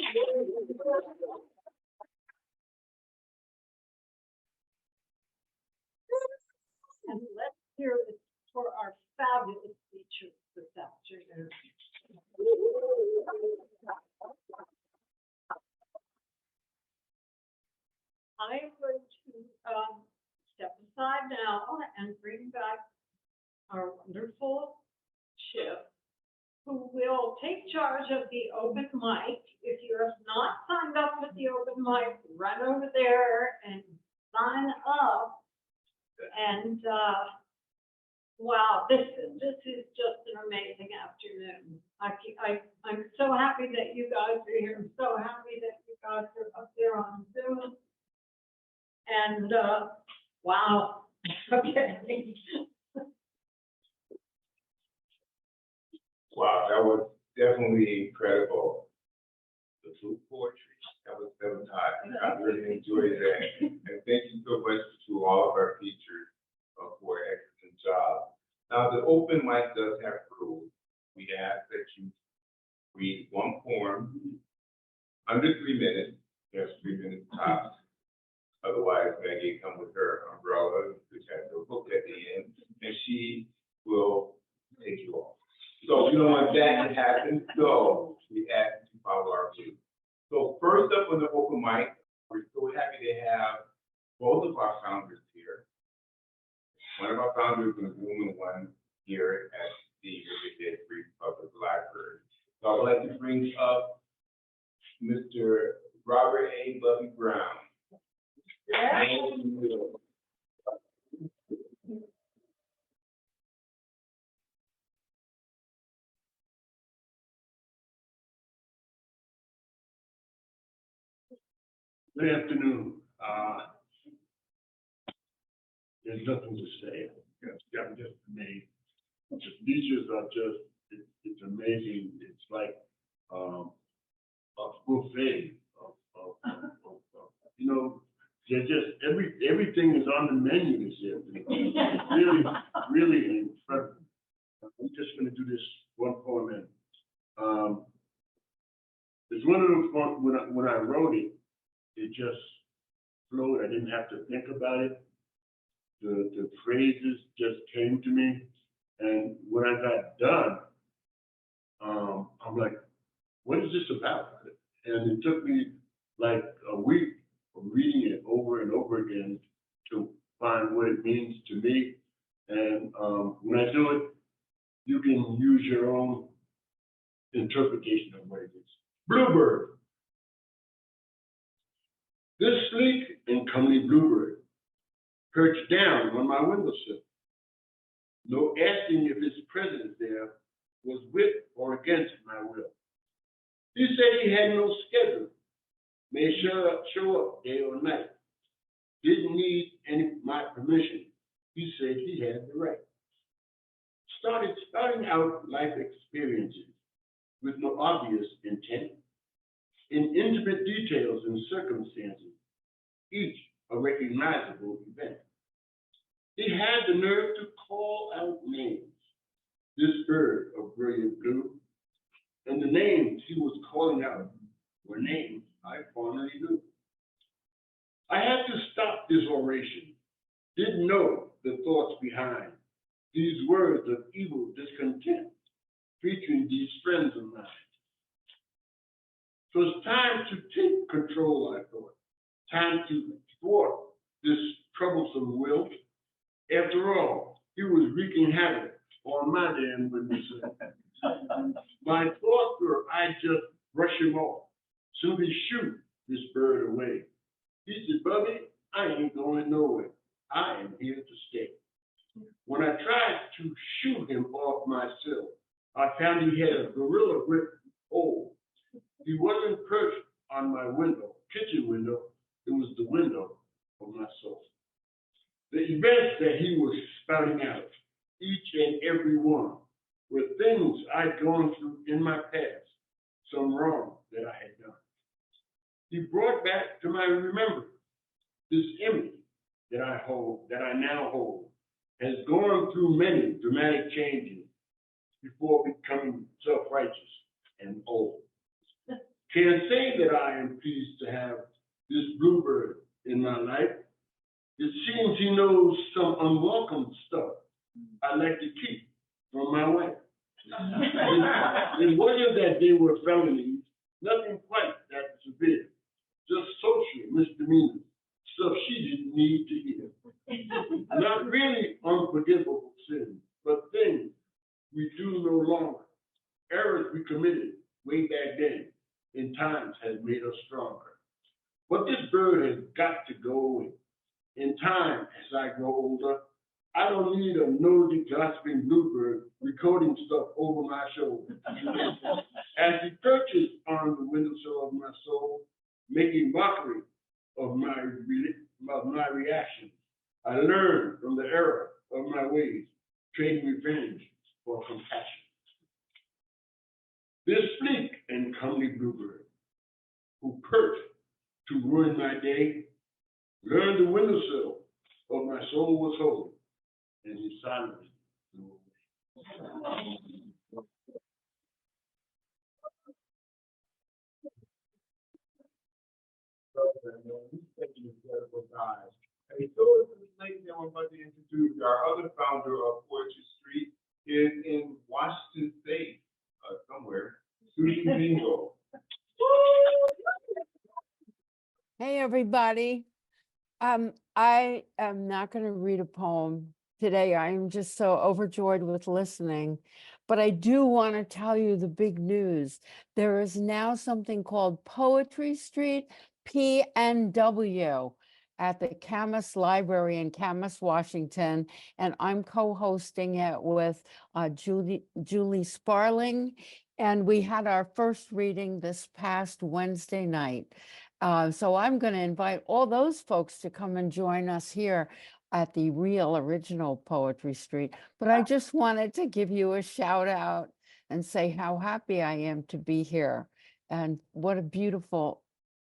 And let's hear it for our fabulous teachers this afternoon. I'm going to step aside now and bring back our wonderful Chip, who will take charge of the open mic. If you have not signed up with the open mic, run over there and sign up. And wow, this is just an amazing afternoon. I'm so happy that you guys are here. I'm so happy that you guys are up there on Zoom. And wow, okay. Wow, that was definitely incredible. The true poetry, that was high. I really enjoyed that. And thank you so much to all of our teachers for an excellent job. Now, the open mic does have rules. We ask that you read one poem under 3 minutes. There's 3 minutes tops. Otherwise, Maggie come with her umbrella, which has a hook at the end, and she will take you off. So we don't want that to happen, so we ask you to follow our rules. So first up on the open mic, we're so happy to have both of our founders here. One of our founders in Zoom and one here at the Riverhead Free Public Library. So I would like to bring up Mr. Robert A. Levy Brown. Good afternoon. There's nothing to say. I'm just amazed. The teachers are just, it's amazing. It's like a buffet of you know, they're just, everything is on the menu this afternoon. It's really incredible. I'm just going to do this one poem in. It's one of those, when I wrote it, it just flowed. I didn't have to think about it. The phrases just came to me. And when I got done, I'm like, what is this about? And it took me like a week of reading it over and over again to find what it means to me. And when I do it, you can use your own interpretation of what it is. Bluebird. This sleek and comely bluebird perched down on my windowsill. No asking if his presence there was with or against my will. He said he had no schedule, may show up day or night. Didn't need my permission. He said he had the right. Starting out life experiences with no obvious intent, in intimate details and circumstances, each a recognizable event. He had the nerve to call out names, this bird of brilliant blue, and the names he was calling out were names I formerly knew. I had to stop this oration, didn't know the thoughts behind these words of evil discontent, featuring these friends of mine. So it's time to take control, I thought. Time to thwart this troublesome will. After all, he was wreaking havoc on my damn windowsill. My thoughts were, I just brush him off, simply shoot this bird away. He said, Bubby, I ain't going nowhere. I am here to stay. When I tried to shoot him off my sill, I found he had a gorilla grip hold. He wasn't perched on my kitchen window. It was the window of my soul. The events that he was spouting out, each and every one, were things I'd gone through in my past, some wrong that I had done. He brought back to my remembrance this image that I now hold, has gone through many dramatic changes before becoming self-righteous and old. Can't say that I am pleased to have this bluebird in my life. It seems he knows some unwelcome stuff I like to keep from my wife. It wasn't that they were felonies, nothing quite that severe, just social misdemeanors, stuff she didn't need to hear. Not really unforgivable sins, but things we do no longer. Errors we committed way back then in times has made us stronger. But this bird has got to go away. In time, as I grow older, I don't need a nosy gossiping bluebird recording stuff over my shoulder. As he perches on the windowsill of my soul, making mockery of my reaction, I learn from the error of my ways, trading revenge for compassion. This sleek and comely bluebird, who perched to ruin my day, learned the windowsill of my soul was holy, and he silently flew away. Hey, so this lady that I'm about to introduce, our other founder of Poetry Street, is in Washington State, somewhere, Susan Bingo. Hey, everybody. I am not going to read a poem today. I am just so overjoyed with listening, but I do want to tell you the big news. There is now something called Poetry Street, PNW, at the Camas Library in Camas, Washington, and I'm co-hosting it with Julie Sparling, and we had our first reading this past Wednesday night. So I'm going to invite all those folks to come and join us here at the real original Poetry Street. But I just wanted to give you a shout out and say how happy I am to be here. And what a beautiful,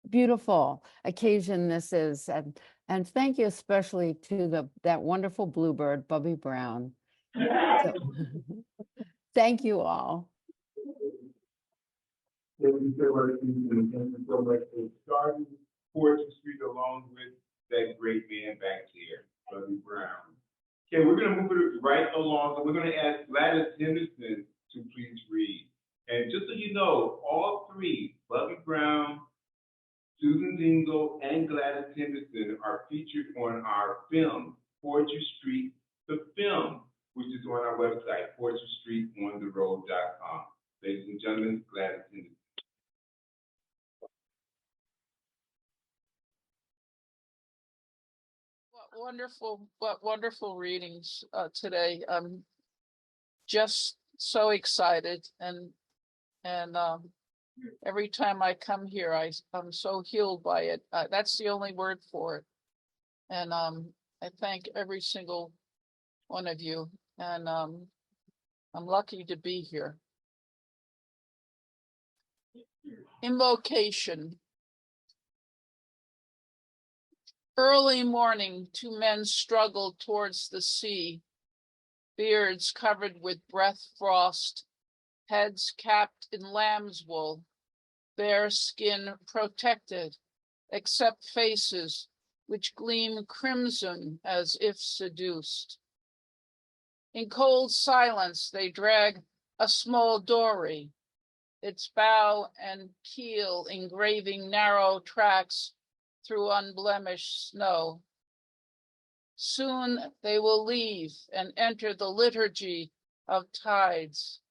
beautiful occasion this is. And thank you especially to that wonderful bluebird, Bubby Brown. So, thank you all. Thank you so much, Susan, and thank you so much for starting Poetry Street along with that great man back here, Bubby Brown. Okay, we're going to move it right along, and we're going to ask Gladys Henderson to please read. And just so you know, all three, Bubby Brown, Susan Dingle, and Gladys Henderson, are featured on our film, Poetry Street, the film, which is on our website, poetrystreetontheroad.com. Ladies and gentlemen, Gladys Henderson. What wonderful readings today. I'm just so excited, and every time I come here, I'm so healed by it. That's the only word for it. And I thank every single one of you, and I'm lucky to be here. Invocation. Early morning, two men struggled towards the sea, beards covered with breath frost, heads capped in lamb's wool, bare skin protected, except faces which gleam crimson as if seduced. In cold silence, they drag a small dory, its bow and keel engraving narrow tracks through unblemished snow. Soon they will leave and enter the liturgy of tides,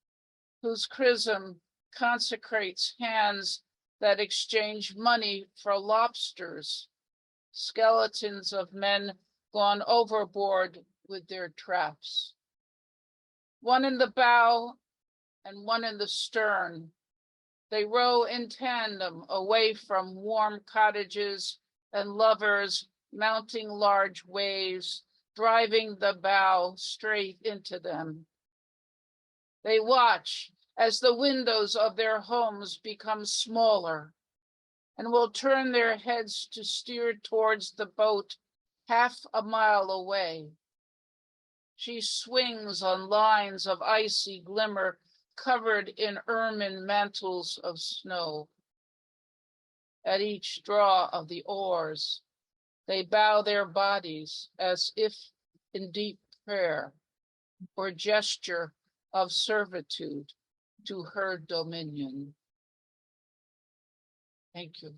whose chrism consecrates hands that exchange money for lobsters, skeletons of men gone overboard with their traps. One in the bow and one in the stern. They row in tandem away from warm cottages and lovers mounting large waves, driving the bow straight into them. They watch as the windows of their homes become smaller and will turn their heads to steer towards the boat half a mile away. She swings on lines of icy glimmer covered in ermine mantles of snow. At each draw of the oars, they bow their bodies as if in deep prayer or gesture of servitude to her dominion. Thank you.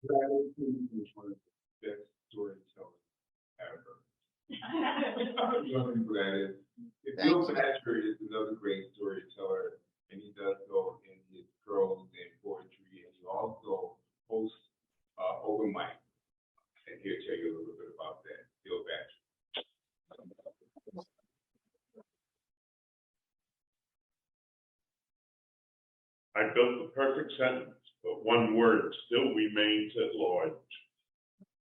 Gratitude is one of the best storytellers ever. Gladys. Bill Thatcher is another great storyteller, and he does so in his prose and poetry, and he also hosts open mic. And he'll tell you a little bit about that. Bill Thatcher. I built the perfect sentence, but one word still remains at large.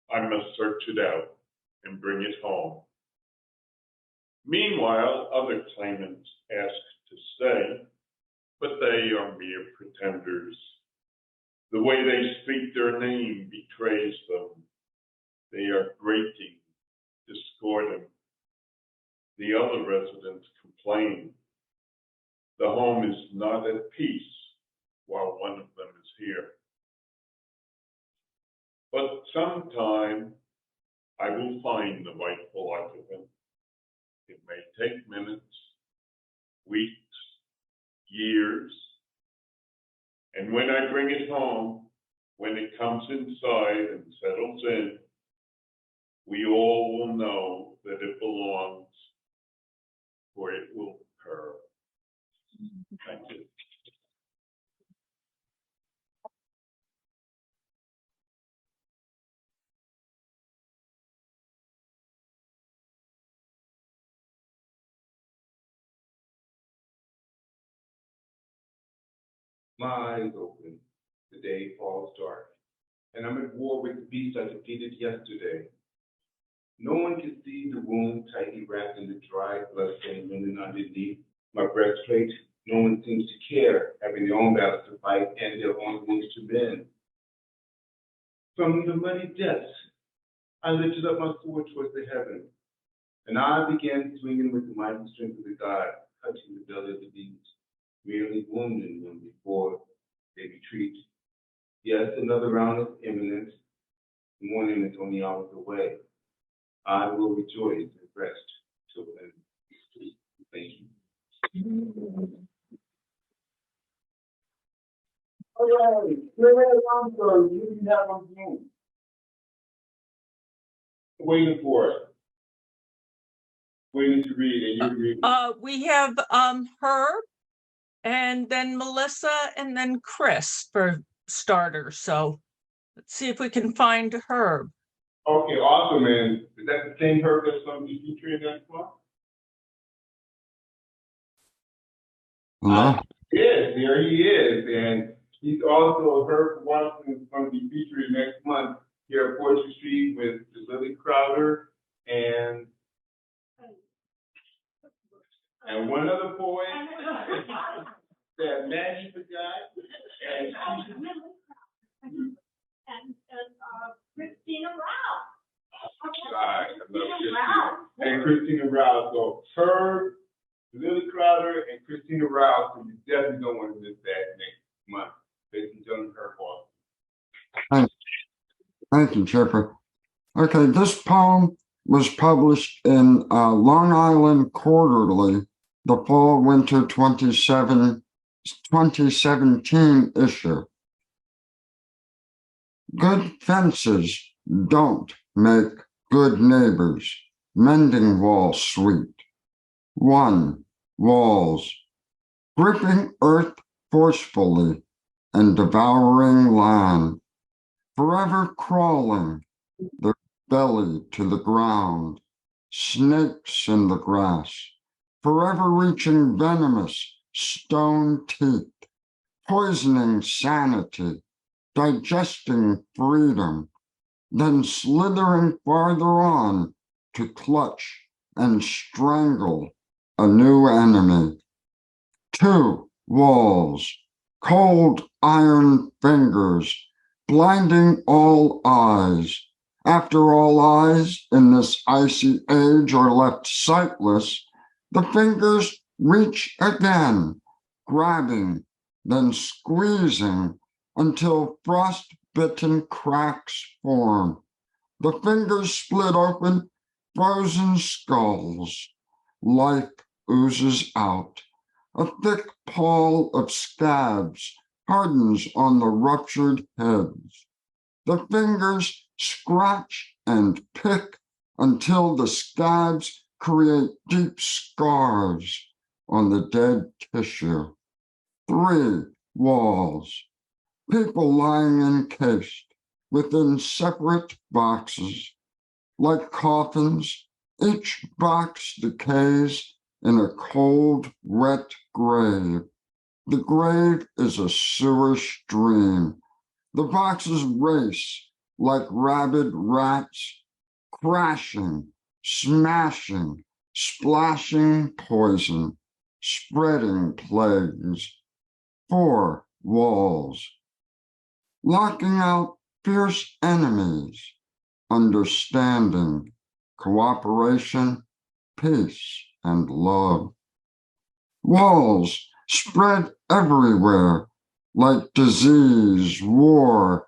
I must search it out and bring it home. Meanwhile, other claimants ask to stay, but they are mere pretenders. The way they speak their name betrays them. They are grating, discordant. The other residents complain. The home is not at peace while one of them is here. But sometime I will find the rightful occupant. It may take minutes, weeks, years. And when I bring it home, when it comes inside and settles in, we all will know that it belongs, for it will occur. Thank you. My eyes open, the day falls dark, and I'm at war with the beast I defeated yesterday. No one can see the wound tightly wrapped in the dry, blood-stained linen underneath my breastplate. No one seems to care, having their own battles to fight and their own wounds to mend. From the muddy depths, I lifted up my sword towards the heavens, and I began swinging with the mighty strength of the God, touching the belly of the beast, merely wounding them before they retreat. Yes, another round is imminent. The morning is only hours away. I will rejoice and rest till then. Thank you. All right, clear it on, so you can have one more. Waiting for it. Waiting to read, and you read. We have Herb, and then Melissa, and then Chris for starters. So let's see if we can find Herb. Okay, awesome, man. Is that the same Herb that's going to be featured next month? Hello? Yes, there he is, and he's also Herb Watson is going to be featured next month here at Poetry Street with Lily Crowder and one other poet that Maggie forgot, And Christina Rao. I love Christina. And Christina Rao. So Herb, Lily Crowder, and Christina Rao. So you definitely don't want to miss that next month. Ladies and gentlemen, Herb Watson. Thank you, Chipper. Okay, this poem was published in Long Island Quarterly, the fall-winter 2017 issue. Good fences don't make good neighbors. Mending walls sweet. 1. Walls. Gripping earth forcefully, and devouring land, forever crawling their belly to the ground, snakes in the grass, forever reaching venomous stone teeth, poisoning sanity, digesting freedom, then slithering farther on to clutch and strangle a new enemy. 2 walls, cold iron fingers, blinding all eyes. After all eyes in this icy age are left sightless, the fingers reach again, grabbing, then squeezing until frost-bitten cracks form. The fingers split open, frozen skulls. Life oozes out. A thick pall of scabs hardens on the ruptured heads. The fingers scratch and pick until the scabs create deep scars on the dead tissue. 3 walls, people lying encased within separate boxes. Like coffins, each box decays in a cold, wet grave. The grave is a sewer stream. The boxes race like rabid rats, crashing, smashing, splashing poison, spreading plagues. 4 walls, locking out fierce enemies, understanding, cooperation, peace, and love. Walls spread everywhere like disease, war,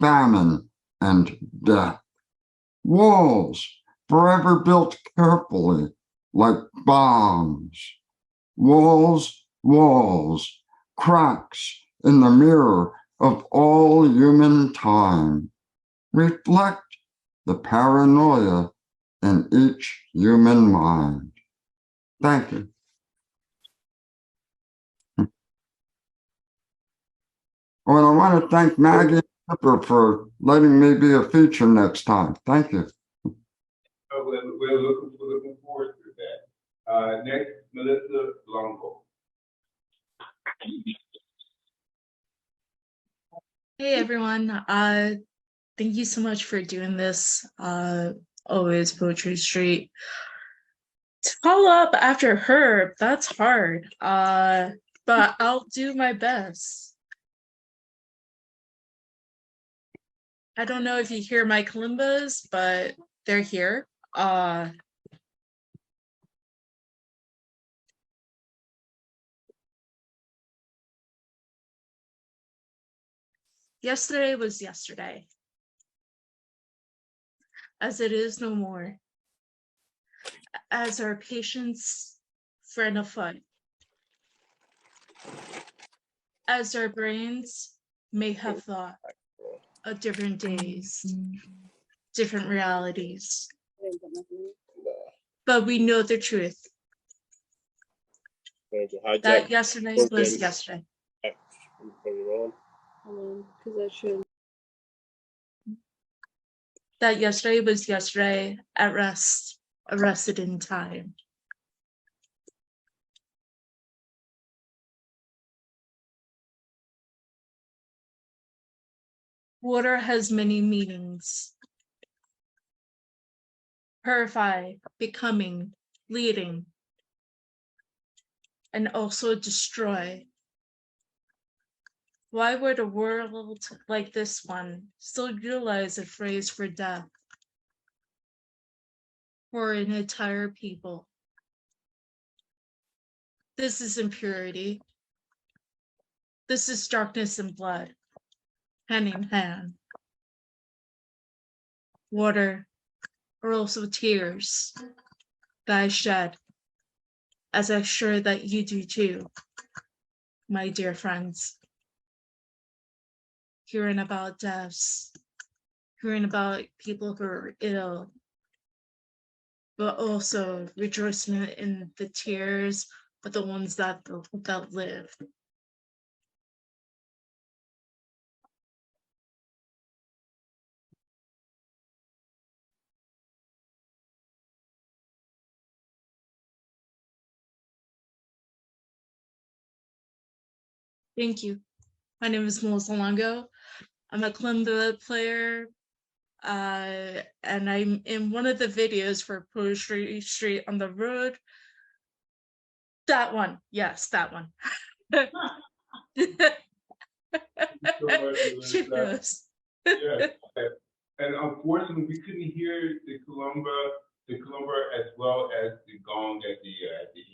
famine, and death. Walls forever built carefully like bombs. Walls, walls, cracks in the mirror of all human time. Reflect the paranoia in each human mind. Thank you. Well, I want to thank Maggie and Pepper for letting me be a feature next time. Thank you. We're looking forward to that. Next, Melissa Longo. Hey everyone, thank you so much for doing this. Always Poetry Street. To follow up after Herb, that's hard. But I'll do my best. I don't know if you hear my kalimbas, but they're here. Yesterday was yesterday, as it is no more, as our patience friend afoot, as our brains may have thought of different days, different realities, but we know the truth, that yesterday was yesterday. That yesterday was yesterday, at rest, arrested in time. Water has many meanings. Purify, becoming, leading, and also destroy. Why would a world like this one still utilize a phrase for death for an entire people? This is impurity. This is darkness and blood, hand in hand. Water are also tears that I shed, as I'm sure that you do too, my dear friends. Hearing about deaths, hearing about people who are ill, but also rejoicing in the tears of the ones that live. Thank you. My name is Melissa Longo. I'm a kalimba player, and I'm in one of the videos for Poetry Street on the Road. That one, yes, that one. She knows. Yes. And unfortunately, we couldn't hear the kalimba as well as the gong at the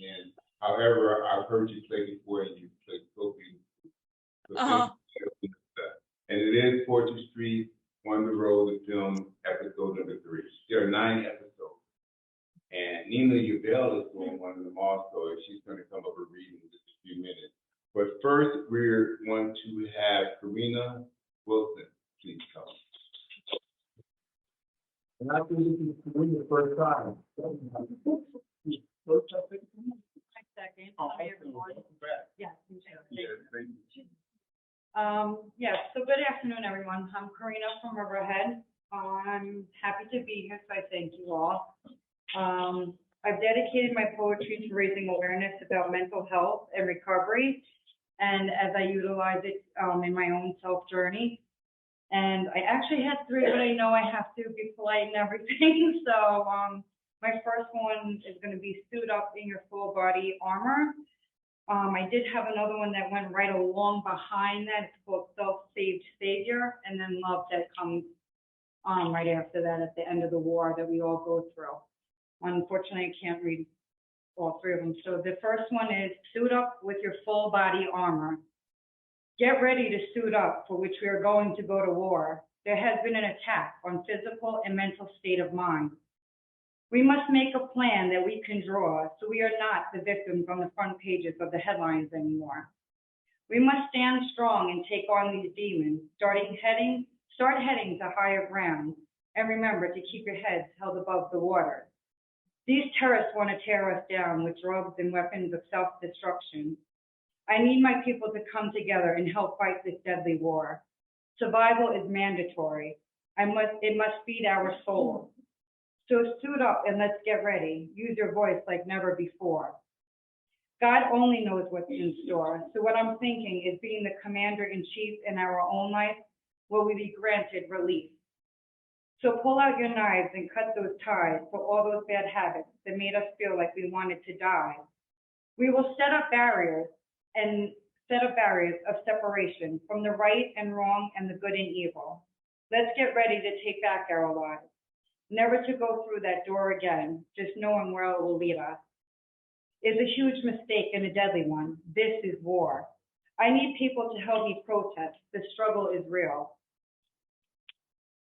end. However, I've heard you play before, and you played so beautifully. So thank you. And it is Poetry Street on the Road, the film, episode number 3. There are 9 episodes. And Nina Yubel is doing one of them also, and she's going to come up and read in just a few minutes. But first, we're going to have Karina Wilson, please come. And after this is the first time. Second, hi everyone. Yes, you too. Yes, thank you. Yes, so good afternoon, everyone. I'm Karina from Riverhead. I'm happy to be here, so I thank you all. I've dedicated my poetry to raising awareness about mental health and recovery, and as I utilize it in my own self journey. And I actually had 3, but I know I have to be polite and everything. So my first one is going to be Suit Up in Your Full Body Armor. I did have another one that went right along behind that. It's called Self-Saved Savior, and then Love that comes right after that at the end of the war that we all go through. Unfortunately, I can't read all 3 of them. So the first one is Suit Up with Your Full Body Armor. Get ready to suit up, for which we are going to go to war. There has been an attack on physical and mental state of mind. We must make a plan that we can draw, so we are not the victims on the front pages of the headlines anymore. We must stand strong and take on these demons, start heading to higher ground, and remember to keep your heads held above the water. These terrorists want to tear us down with drugs and weapons of self-destruction. I need my people to come together and help fight this deadly war. Survival is mandatory. It must feed our souls. So suit up and let's get ready. Use your voice like never before. God only knows what's in store. So what I'm thinking is, being the commander-in-chief in our own life, will we be granted relief? So pull out your knives and cut those ties for all those bad habits that made us feel like we wanted to die. We will set up barriers of separation from the right and wrong and the good and evil. Let's get ready to take back our lives. Never to go through that door again, just knowing where it will lead us. Is a huge mistake and a deadly one. This is war. I need people to help me protest. The struggle is real.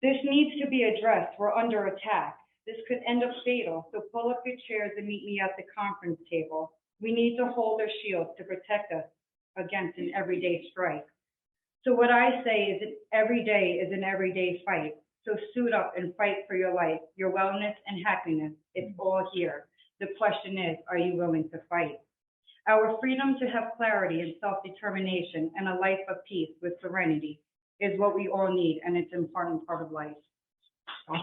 This needs to be addressed. We're under attack. This could end up fatal, so pull up your chairs and meet me at the conference table. We need to hold our shields to protect us against an everyday strike. So what I say is that every day is an everyday fight. So suit up and fight for your life, your wellness and happiness. It's all here. The question is, are you willing to fight? Our freedom to have clarity and self-determination and a life of peace with serenity is what we all need, and it's an important part of life. We're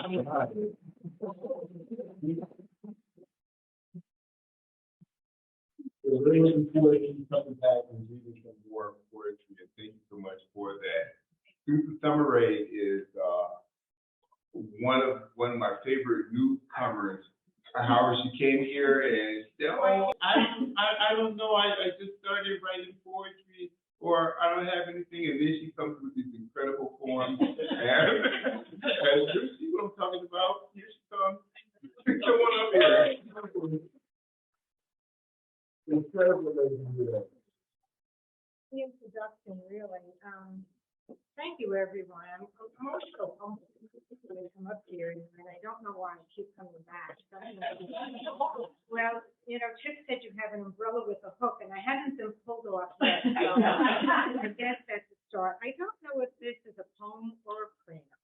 really looking forward to you coming back and reading some more poetry, and thank you so much for that. Susan Summer Rae is one of my favorite newcomers. However, she came here and said, "Oh, I don't know. I just started writing poetry, or I don't have anything." And then she comes with these incredible poems. And you see what I'm talking about? Here she comes. Come on up here. Incredible lady here. The introduction, really. Thank you, everyone. I'm also humbled to come up here, and I don't know why I keep coming back. Well, Chip said you have an umbrella with a hook, and I haven't been pulled off yet, so I guess that's a start. I don't know if this is a poem or a prayer,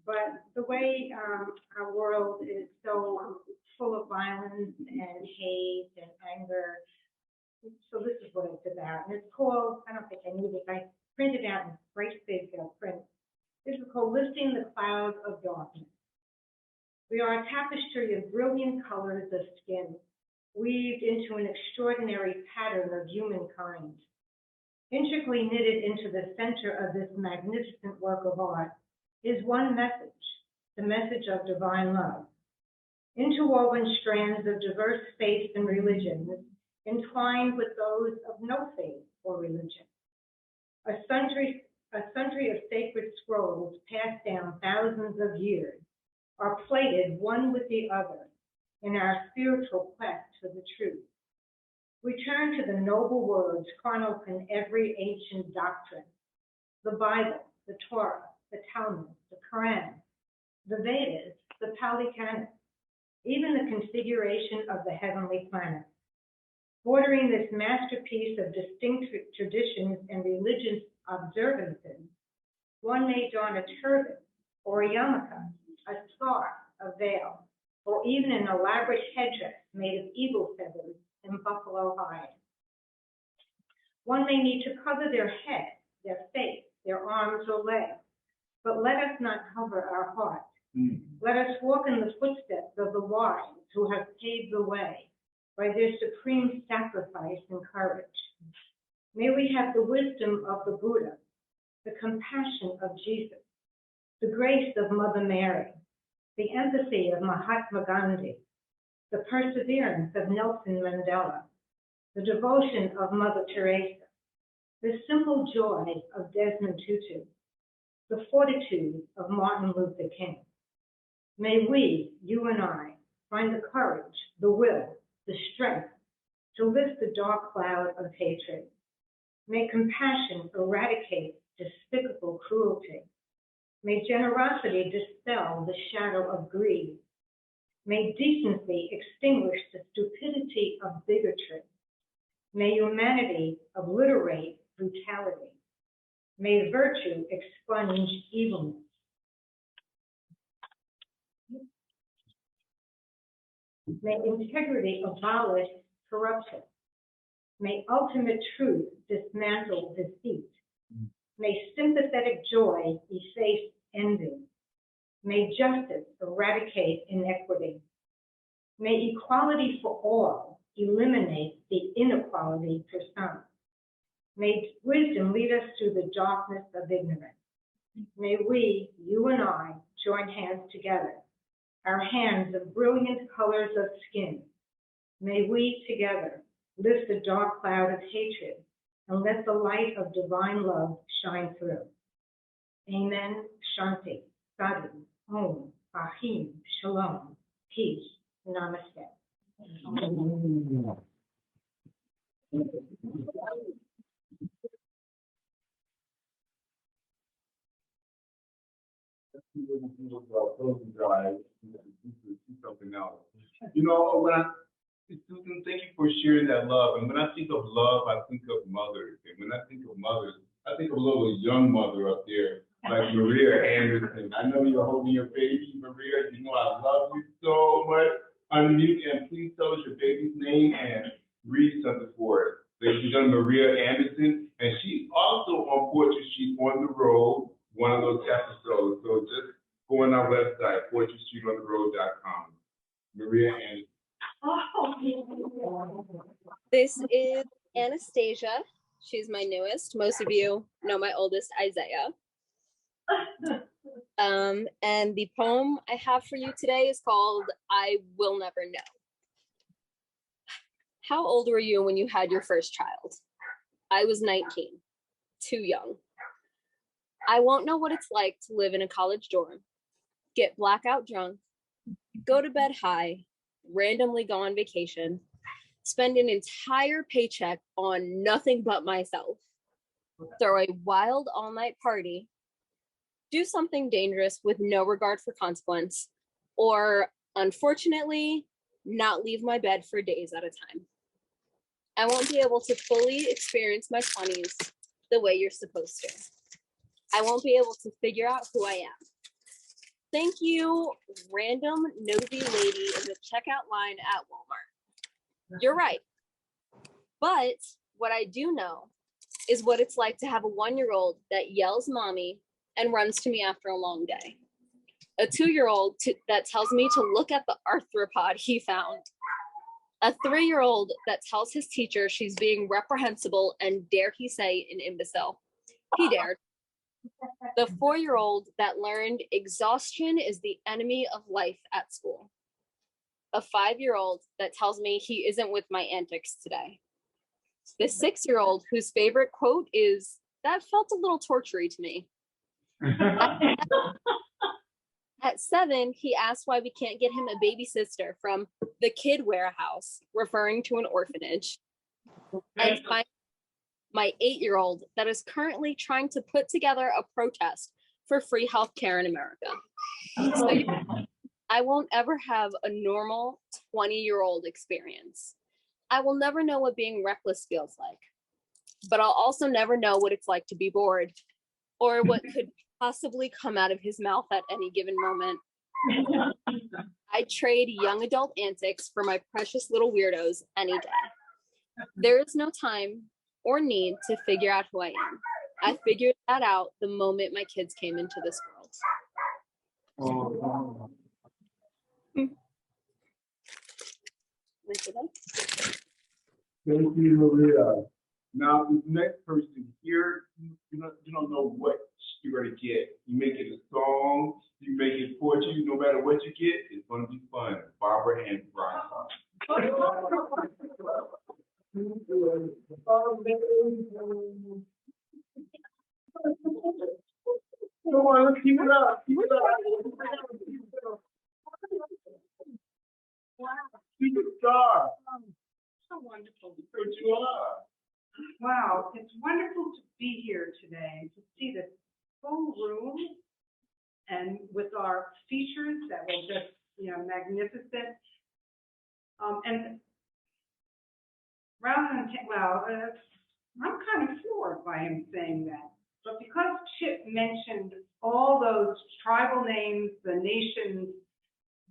but the way our world is so full of violence and hate and anger, so this is what it's about. And it's called, I don't think I need it, I printed out in great big print. This is called Lifting the Clouds of Darkness. We are a tapestry of brilliant colors of skin, weaved into an extraordinary pattern of humankind. Intricately knitted into the center of this magnificent work of art is one message, the message of divine love. Interwoven strands of diverse faiths and religions entwined with those of no faith or religion. A century of sacred scrolls passed down thousands of years are plated one with the other in our spiritual quest for the truth. We turn to the noble words chronicled in every ancient doctrine, the Bible, the Torah, the Talmud, the Quran, the Vedas, the Pali Canon, even the configuration of the heavenly planet. Bordering this masterpiece of distinct traditions and religious observances, one may don a turban or a yarmulke, a scarf, a veil, or even an elaborate headdress made of eagle feathers and buffalo hide. One may need to cover their head, their face, their arms or legs, but let us not cover our heart. Let us walk in the footsteps of the wise who have paved the way by their supreme sacrifice and courage. May we have the wisdom of the Buddha, the compassion of Jesus, the grace of Mother Mary, the empathy of Mahatma Gandhi, the perseverance of Nelson Mandela, the devotion of Mother Teresa, the simple joy of Desmond Tutu, the fortitude of Martin Luther King. May we, you and I, find the courage, the will, the strength to lift the dark cloud of hatred. May compassion eradicate despicable cruelty. May generosity dispel the shadow of greed. May decency extinguish the stupidity of bigotry. May humanity obliterate brutality. May virtue expunge evilness. May integrity abolish corruption. May ultimate truth dismantle deceit. May sympathetic joy efface envy. May justice eradicate inequity. May equality for all eliminate the inequality for some. May wisdom lead us through the darkness of ignorance. May we, you and I, join hands together, our hands of brilliant colors of skin. May we together lift the dark cloud of hatred and let the light of divine love shine through. Amen. Shanti. Sadhu. Om. Ahim. Shalom. Peace. Namaste. Something else. You know, Susan, thank you for sharing that love. And when I think of love, I think of mothers. And when I think of mothers, I think of a little young mother up there, like Maria Anderson. I know you're holding your baby, Maria. You know I love you so much. Unmute and please tell us your baby's name and read something for us. Ladies and gentlemen, Maria Anderson, and she's also on Poetry Street on the Road, one of those episodes. So just go on our website, poetrystreetontheroad.com. Maria Anderson. This is Anastasia. She's my newest. Most of you know my oldest, Isaiah. And the poem I have for you today is called I Will Never Know. How old were you when you had your first child? I was 19, too young. I won't know what it's like to live in a college dorm, get blackout drunk, go to bed high, randomly go on vacation, spend an entire paycheck on nothing but myself, throw a wild all-night party, do something dangerous with no regard for consequence, or unfortunately, not leave my bed for days at a time. I won't be able to fully experience my 20s the way you're supposed to. I won't be able to figure out who I am. Thank you, random nosy lady in the checkout line at Walmart. You're right. But what I do know is what it's like to have a 1-year-old that yells mommy and runs to me after a long day. A 2-year-old that tells me to look at the arthropod he found. A 3-year-old that tells his teacher she's being reprehensible and dare he say an imbecile. He dared. The 4-year-old that learned exhaustion is the enemy of life at school. A 5-year-old that tells me he isn't with my antics today. The 6-year-old whose favorite quote is, "That felt a little tortury to me." At 7, he asked why we can't get him a baby sister from the kid warehouse, referring to an orphanage. And finally, my 8-year-old that is currently trying to put together a protest for free healthcare in America. So I won't ever have a normal 20-year-old experience. I will never know what being reckless feels like, but I'll also never know what it's like to be bored or what could possibly come out of his mouth at any given moment. I trade young adult antics for my precious little weirdos any day. There is no time or need to figure out who I am. I figured that out the moment my kids came into this world. Thank you, Maria. Now, the next person here, you don't know what you're going to get. You make it a song, you make it poetry, no matter what you get, it's going to be fun. Barbara and Brian. Come on, let's keep it up. Keep it up. Wow. She's a star. So wonderful. What you are. Wow, it's wonderful to be here today, to see this full room and with our features that were just, magnificent. And rather than, I'm kind of floored by him saying that. But because Chip mentioned all those tribal names, the nations,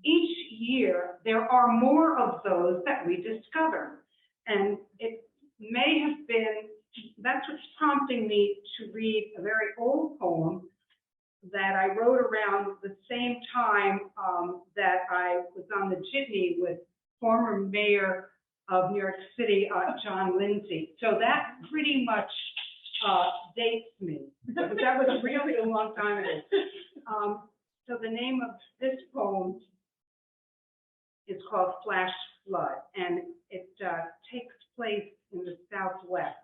each year there are more of those that we discover. And it may have been, that's what's prompting me to read a very old poem that I wrote around the same time that I was on the jitney with former mayor of New York City, John Lindsay. So that pretty much dates me. That was really a long time ago. So the name of this poem is called Flash Flood, and it takes place in the Southwest,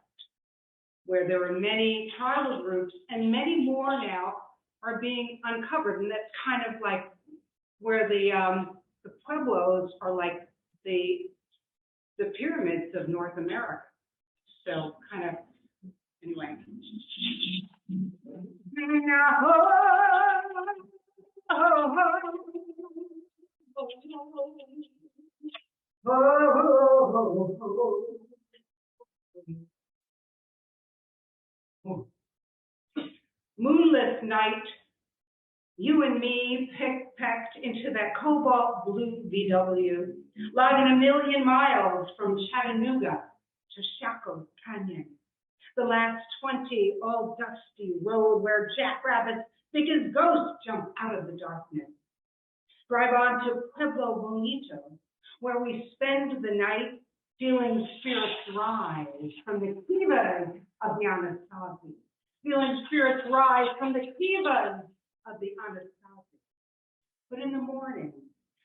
where there are many tribal groups, and many more now are being uncovered, and that's kind of like where the Pueblos are like the pyramids of North America. So kind of, anyway. Moonless night, you and me packed into that cobalt blue VW, logging 1,000,000 miles from Chattanooga to Chaco Canyon. The last 20 all dusty road where jackrabbits big as ghosts jump out of the darkness. Drive on to Pueblo Bonito, where we spend the night feeling spirits rise from the kivas of the Anasazi. Feeling spirits rise from the kivas of the Anasazi. But in the morning,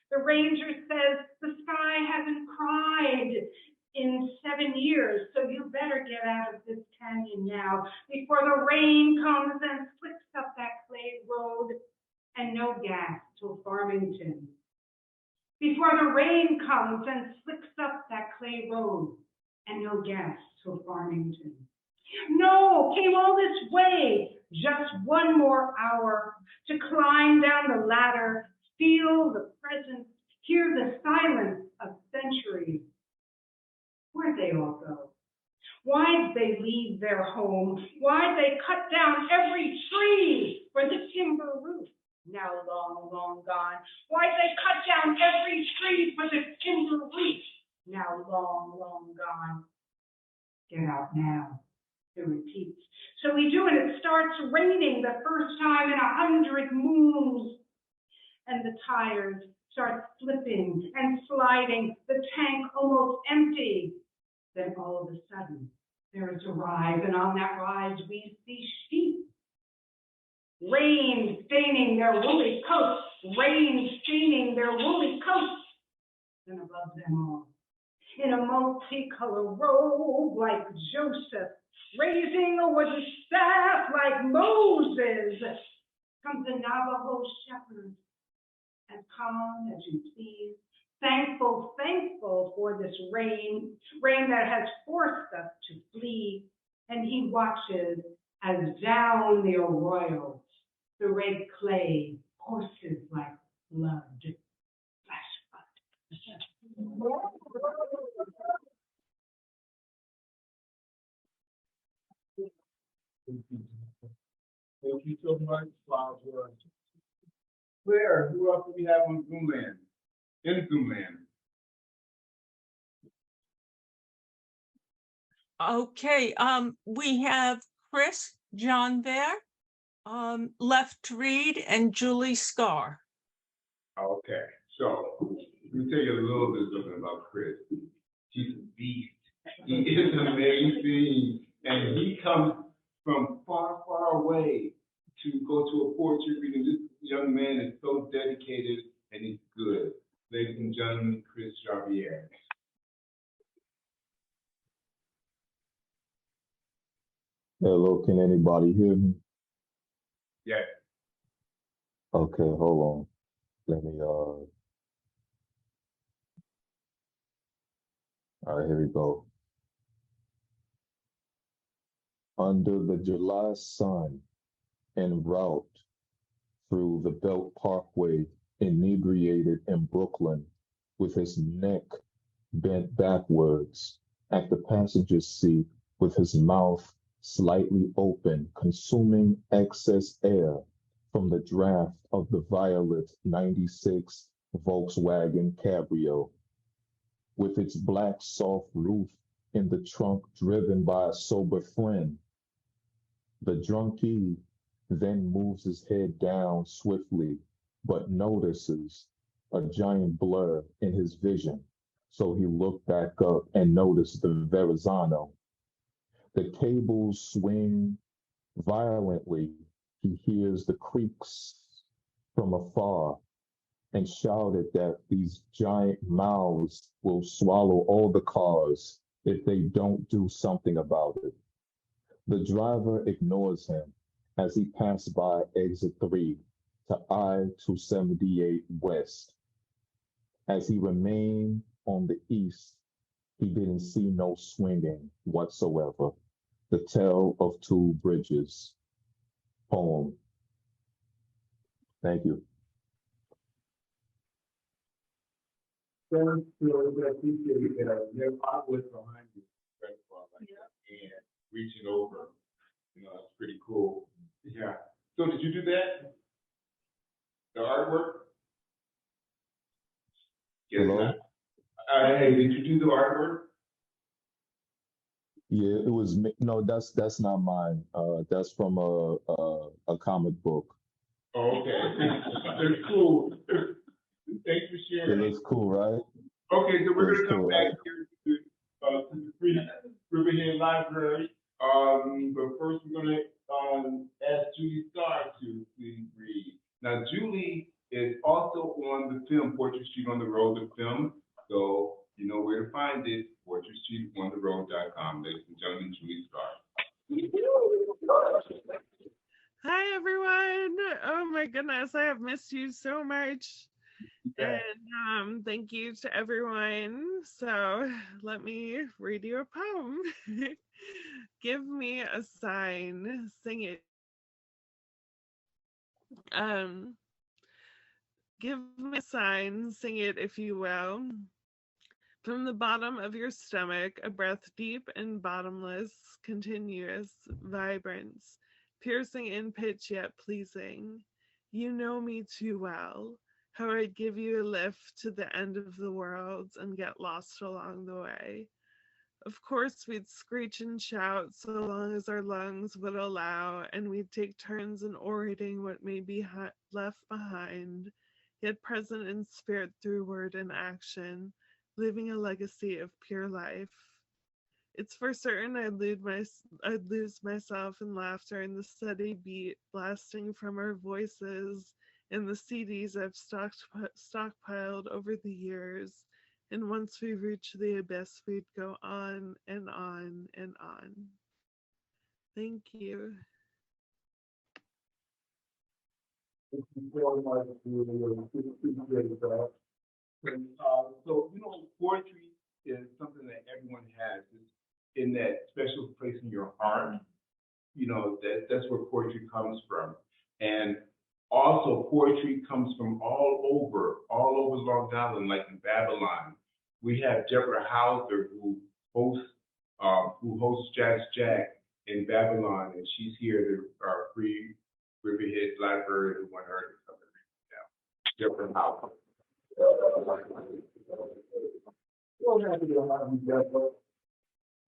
the ranger says the sky hasn't cried in 7 years, so you better get out of this canyon now before the rain comes and flicks up that clay road and no gas till Farmington. Before the rain comes and slicks up that clay road and no gas till Farmington. No, came all this way, just one more hour to climb down the ladder, feel the presence, hear the silence of centuries. Where'd they all go? Why'd they leave their home? Why'd they cut down every tree for the timber roof? Now long, long gone. Why'd they cut down every tree for the timber roof? Now long, long gone. Get out now. It repeats. So we do, and it starts raining the first time in 100 moons. And the tires starts slipping and sliding, the tank almost empty. Then all of a sudden, there is a rise, and on that rise we see sheep. Rain staining their woolly coats, rain staining their woolly coats. And above them all, in a multicolored robe like Joseph, raising a wooden staff like Moses, comes the Navajo shepherd, as calm as you please, thankful for this rain that has forced us to flee. And he watches as down the arroyo, the red clay courses like blood. Thank you so much, Flowers. Claire, who else do we have on Zoomland? In Zoomland. Okay, we have Chris, John there, left to read, and Julie Scar. Okay, so let me tell you a little bit something about Chris. He's a beast. He is amazing, and he comes from far, far away to go to a poetry reading. This young man is so dedicated, and he's good. Ladies and gentlemen, Chris Javier. Hello, can anybody hear me? Yes. Okay, hold on. Let me, all right, here we go. Under the July sun, en route through the Belt Parkway, inebriated in Brooklyn, with his neck bent backwards at the passenger's seat, with his mouth slightly open, consuming excess air from the draft of the violet '96 Volkswagen Cabrio, with its black soft roof in the trunk driven by a sober friend. The drunkie then moves his head down swiftly, but notices a giant blur in his vision. So he looked back up and noticed the Verrazano. The cables swing violently. He hears the creaks from afar and shouted that these giant mouths will swallow all the cars if they don't do something about it. The driver ignores him as he passed by exit 3 to I-278 West. As he remained on the east, he didn't see no swinging whatsoever. The Tale of Two Bridges. Poem. Thank you. Thank you. I appreciate it. I was behind you, and reaching over. You know, that's pretty cool. Yeah. So did you do that? The artwork? Hello? Hey, did you do the artwork? Yeah, it was me. No, that's not mine. That's from a comic book. Oh, okay. It's cool. Thanks for sharing. It looks cool, right? Okay, so we're It's gonna come cool, back right? here to the Free Riverhead Library. But first we're gonna ask Julie Starr to please read. Now, Julie is also on the film Poetry Street on the Road, the film. So you know where to find it, poetrystreetontheroad.com. Ladies and gentlemen, Julie Starr. Hi, everyone. Oh my goodness, I have missed you so much. Yeah. And thank you to everyone. So let me read you a poem. Give me a sign, sing it. Give me a sign, sing it if you will. From the bottom of your stomach, a breath deep and bottomless, continuous, vibrance, piercing in pitch yet pleasing. You know me too well, how I'd give you a lift to the end of the world and get lost along the way. Of course, we'd screech and shout so long as our lungs would allow, and we'd take turns in orating what may be left behind yet present in spirit through word and action, leaving a legacy of pure life. It's for certain I'd lose myself in laughter in the steady beat blasting from our voices in the CDs I've stockpiled over the years. And once we reach the abyss, we'd go on and on and on. Thank you. So, poetry is something that everyone has. It's in that special place in your heart. That's where poetry comes from. And also, poetry comes from all over Long Island, like in Babylon. We have Deborah Hauser, who hosts Jazz Jack in Babylon, and she's here at our free Riverhead Library, who want her to come and read it now. Deborah Hauser.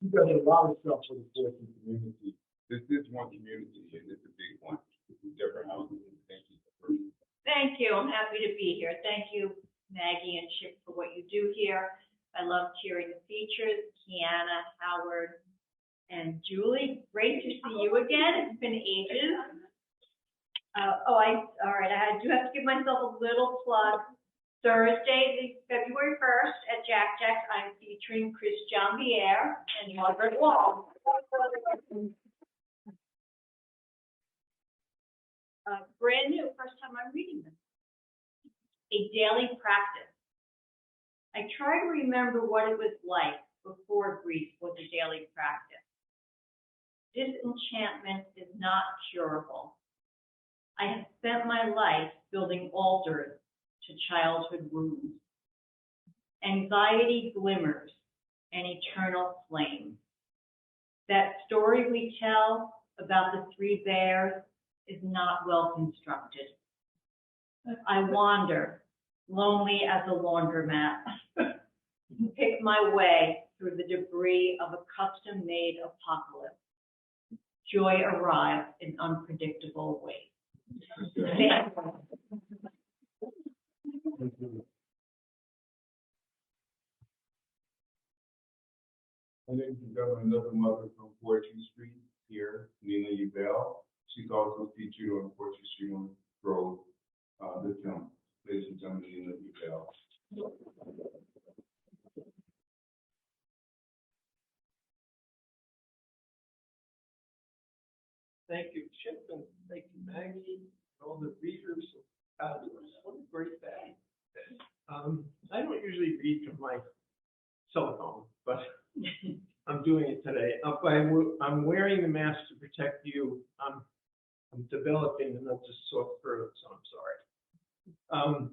You got a lot of stuff for the poetry community. This is one community, and it's a big one. This is Deborah Hauser. Thank you. Thank you. I'm happy to be here. Thank you, Maggie and Chip, for what you do here. I love hearing the features. Kiana, Howard, and Julie. Great to see you again. It's been ages. All right. I do have to give myself a little plug. Thursday, February 1st at Jack Jack's, I'm featuring Chris Jambier and Margaret Wall. Brand new, first time I'm reading this. A daily practice. I try to remember what it was like before grief was a daily practice. Disenchantment is not curable. I have spent my life building altars to childhood wounds. Anxiety glimmers an eternal flame. That story we tell about the three bears is not well constructed. I wander, lonely as a laundromat, and pick my way through the debris of a custom-made apocalypse. Joy arrives in unpredictable ways. Ladies and gentlemen, another mother from Poetry Street here, Nina Ubell. She's also featured on Poetry Street on Road, the film. Ladies and gentlemen, Nina Ubell. Thank you, Chip, and thank you, Maggie, and all the readers. What a great day. I don't usually read from my cell phone, but I'm doing it today. I'm wearing the mask to protect you. I'm developing another sore throat, so I'm sorry.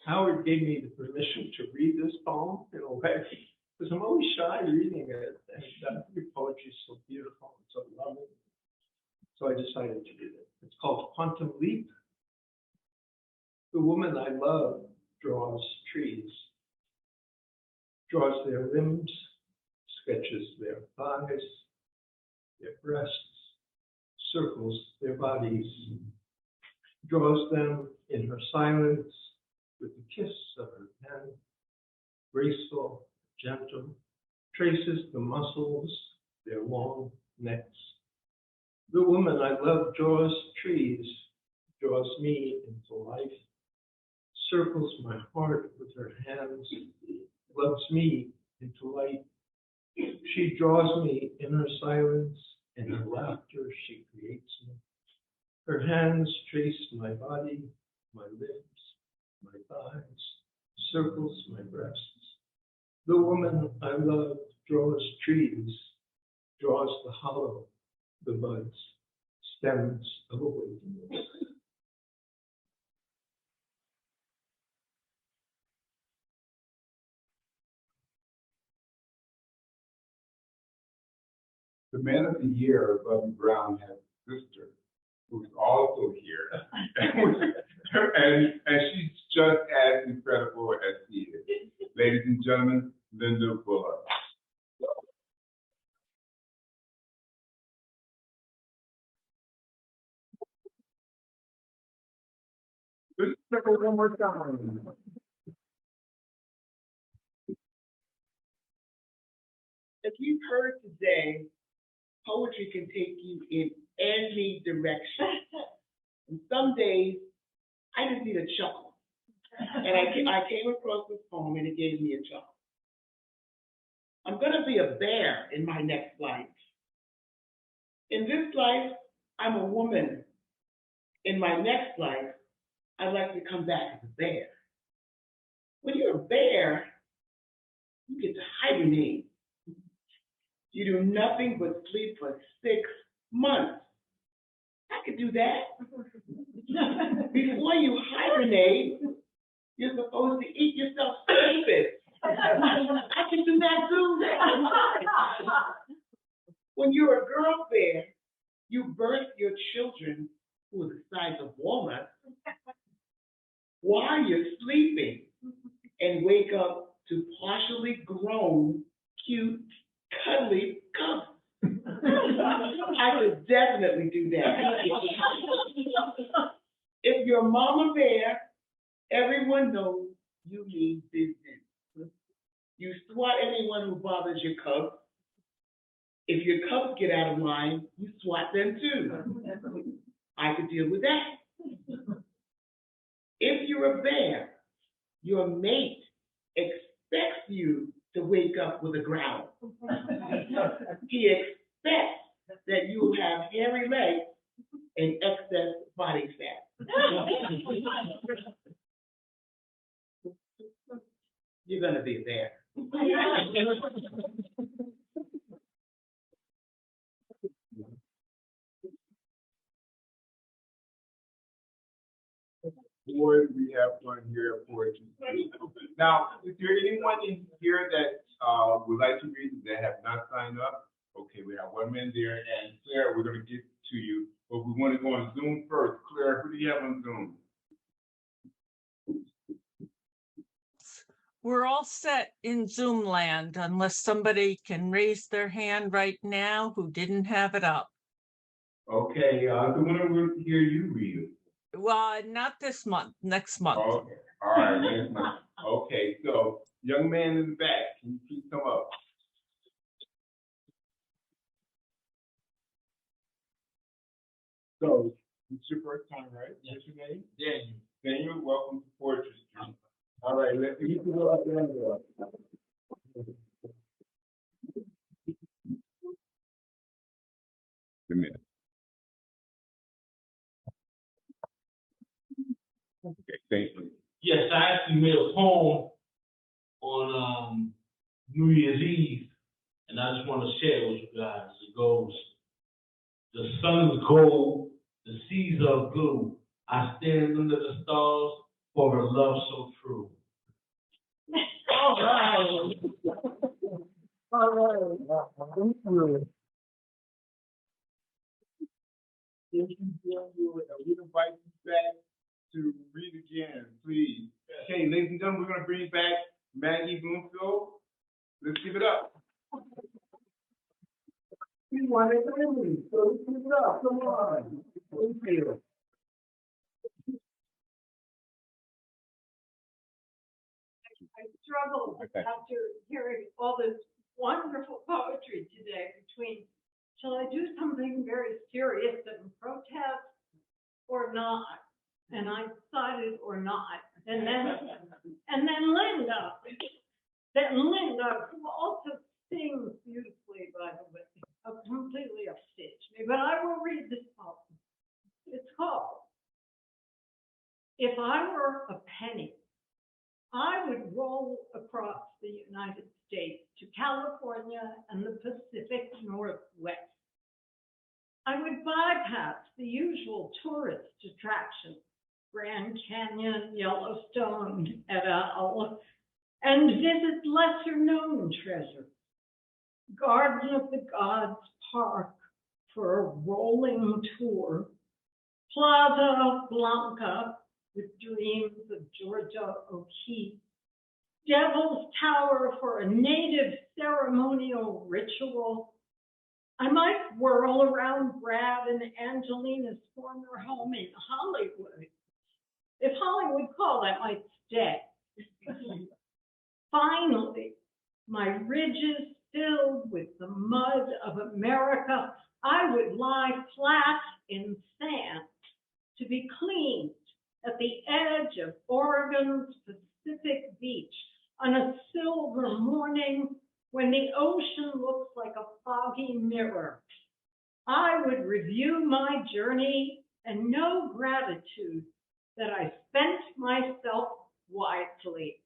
Howard gave me the permission to read this poem in a way, because I'm always shy reading it, and your poetry is so beautiful and so loving. So I decided to read it. It's called Quantum Leap. The woman I love draws trees, draws their limbs, sketches their thighs, their breasts, circles their bodies, draws them in her silence with the kiss of her pen, graceful, gentle, traces the muscles, their long necks. The woman I love draws trees, draws me into life, circles my heart with her hands, loves me into light. She draws me in her silence, in her laughter she creates me. Her hands trace my body, my lips, my thighs, circles my breasts. The woman I love draws trees, draws the hollow, the buds, stems of awakening. The Man of the Year, Bobby Brown, has a sister who's also here. and she's just as incredible as he is. Ladies and gentlemen, Linda Buller. Let's check it one more time. As we've heard today, poetry can take you in any direction. And some days, I just need a chuckle. And I came across this poem and it gave me a chuckle. I'm gonna be a bear in my next life. In this life, I'm a woman. In my next life, I'd like to come back as a bear. When you're a bear, you get to hibernate. You do nothing but sleep for 6 months. I could do that. Before you hibernate, you're supposed to eat yourself stupid. I can do that too. When you're a girl bear, you birth your children who are the size of walnuts while you're sleeping and wake up to partially grown, cute, cuddly cubs. I could definitely do that. If you're Mama Bear, everyone knows you mean business. You swat anyone who bothers your cubs. If your cubs get out of line, you swat them too. I could deal with that. If you're a bear, your mate expects you to wake up with a growl. He expects that you will have hairy legs and excess body fat. You're gonna be a bear. Boy, we have fun here at Poetry Street. Now, is there anyone in here that would like to read that have not signed up? Okay, we have one man there, and Claire, we're gonna get to you, but we want to go on Zoom first. Claire, who do you have on Zoom? We're all set in Zoom land unless somebody can raise their hand right now who didn't have it up. Okay, so when are we going to hear you read it? Well, not this month, next month. Okay, all right, next month. Okay, so young man in the back, can you please come up? So, it's your first time, right? Yes. What's your name? Daniel. Daniel, welcome to Poetry Street. All right, you can go out there and go. A minute. Okay, thank you. Yes, I actually made a poem on New Year's Eve, and I just want to share it with you guys. It goes, the sun is gold, the seas are blue. I stand under the stars for a love so true. All right. All right. Thank you. If you do, we invite you back to read again, please. Okay, ladies and gentlemen, we're going to bring back Maggie Bloomfield. Let's give it up. We want it, so let's give it up. Come on. Thank you. I struggled after hearing all this wonderful poetry today between, shall I do something very serious and protest or not? And I decided or not. And then Linda, who also sings beautifully, by the way, completely upstaged me. But I will read this poem. It's called, If I Were a Penny, I would roll across the United States to California and the Pacific Northwest. I would bypass the usual tourist attractions, Grand Canyon, Yellowstone, et al., and visit lesser-known treasures. Garden of the Gods Park for a rolling tour, Plaza Blanca with dreams of Georgia O'Keeffe, Devil's Tower for a native ceremonial ritual. I might whirl around Brad and Angelina's former home in Hollywood. If Hollywood fall, I might stay. Finally, my ridges filled with the mud of America, I would lie flat in sand to be cleaned at the edge of Oregon's Pacific beach on a silver morning when the ocean looks like a foggy mirror. I would review my journey and know gratitude that I spent myself wisely.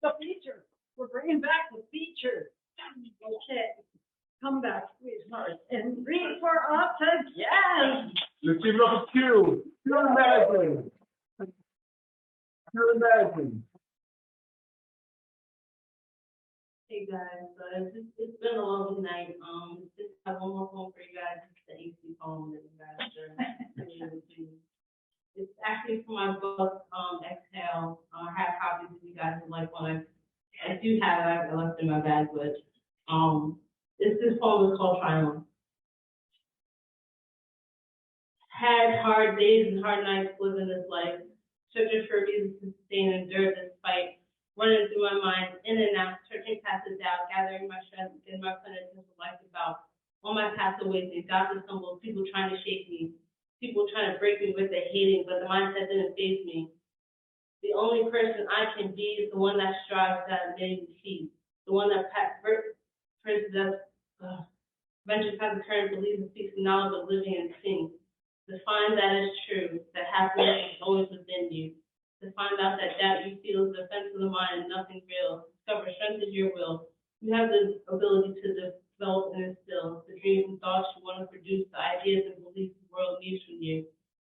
The feature. We're bringing back the feature. Okay. Come back, sweetheart, and read for us again. Let's give it up to Q. Pure Imagine. Pure Imagine. Hey guys, it's been a long night. Just have one more poem for you guys. It's the AC poem that you guys are. It's actually from my book, Exhale. I have copies if you guys would like one. I do have it. I left in my bag, but this poem is called Triumph. Had hard days and hard nights living this life, searching for reasons to sustain and endure this fight, running through my mind, in and out, searching past the doubt, gathering my strength, getting my plenitude of life about. On my path to wasting, godless stumbles, people trying to shake me, people trying to break me with their hating, but the mindset didn't faze me. The only person I can be is the one that strives that many defeat, the one that ventures past the current, believes and speaks the knowledge of living and seeing. To find that is true, that happiness is always within you. To find out that doubt you feel is the offense of the mind and nothing real. Discover strength is your will. You have the ability to develop and instill the dreams and thoughts you want to produce, the ideas and beliefs the world needs from you.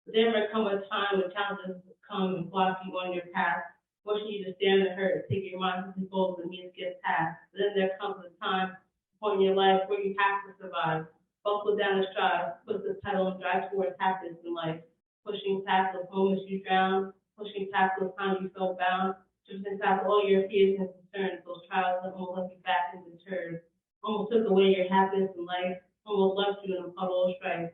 But there may come a time when challenges come and block you on your path, forcing you to stand the hurt, take your mind to the goals and means get past. But then there comes a time, point in your life where you have to survive. Buckle down and strive, put the pedal and drive towards happiness in life. Pushing past those moments you drown, pushing past those times you felt bound, pushing past all your fears and concerns, those trials that almost left you back and deterred, almost took away your happiness in life, almost left you in a puddle of strife.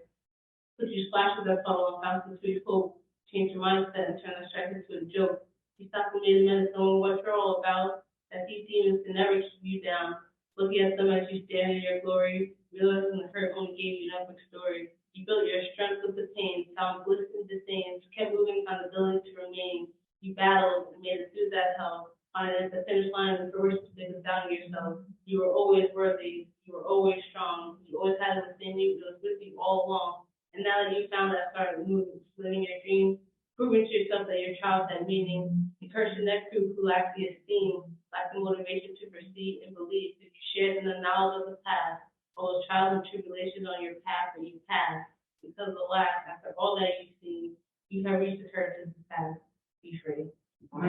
Put you splash with that puddle and found some sweet hope, change your mindset and turn that strife into a joke. You stop and made a minute knowing what you're all about, that these demons can never keep you down. Looking at them as you stand in your glory, realizing the hurt only gave you an epic story. You built your strength with the pain, found bliss in disdain, kept moving on the ability to remain. You battled and made it through that hell, finding at the finish line the courage to take down yourself. You were always worthy, you were always strong, you always had it within you, it was with you all along. And now that you found that started moving, living your dreams, proving to yourself that your trials had meaning, you cursed the next group who lacked the esteem, lacked the motivation to proceed and believe, if you shared in the knowledge of the past, all those trials and tribulations on your path that you passed, because of the lack, after all that you've seen, you have reached the courage to pass. Be free. All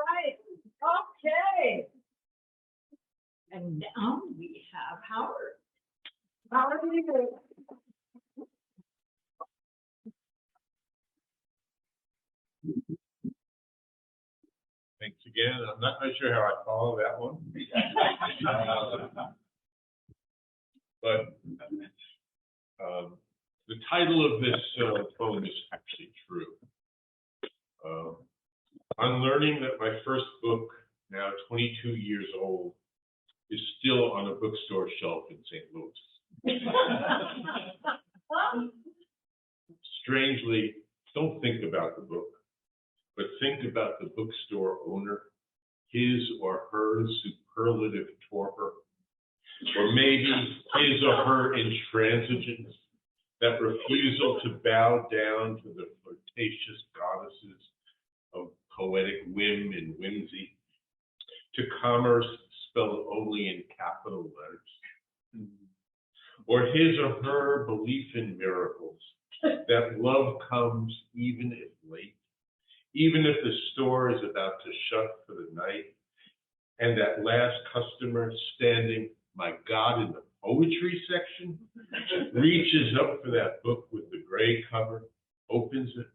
right, okay. And now we have Howard. Howard, you go. Thanks again. I'm not quite sure how I follow that one. But the title of this poem is actually true. I'm learning that my first book, now 22 years old, is still on a bookstore shelf in St. Louis. Strangely, don't think about the book, but think about the bookstore owner, his or her superlative torpor, or maybe his or her intransigence, that refusal to bow down to the flirtatious goddesses of poetic whim and whimsy, to commerce spelled only in capital letters, or his or her belief in miracles, that love comes even if late, even if the store is about to shut for the night, and that last customer standing, my God, in the poetry section, reaches up for that book with the gray cover, opens it,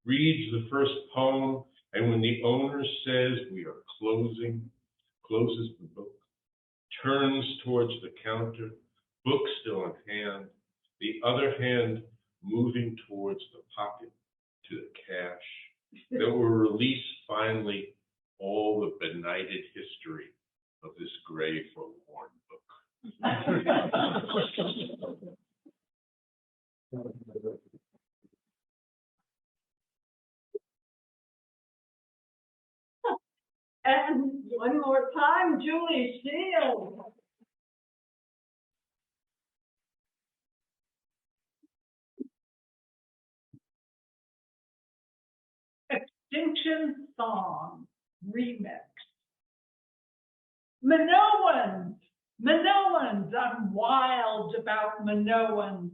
reads the first poem, and when the owner says we are closing, closes the book, turns towards the counter, book still in hand, the other hand moving towards the pocket to the cash that will release finally all the benighted history of this gray forlorn book. And one more time, Julie Sheehan. Extinction Song Remix. Minoans, I'm wild about Minoans.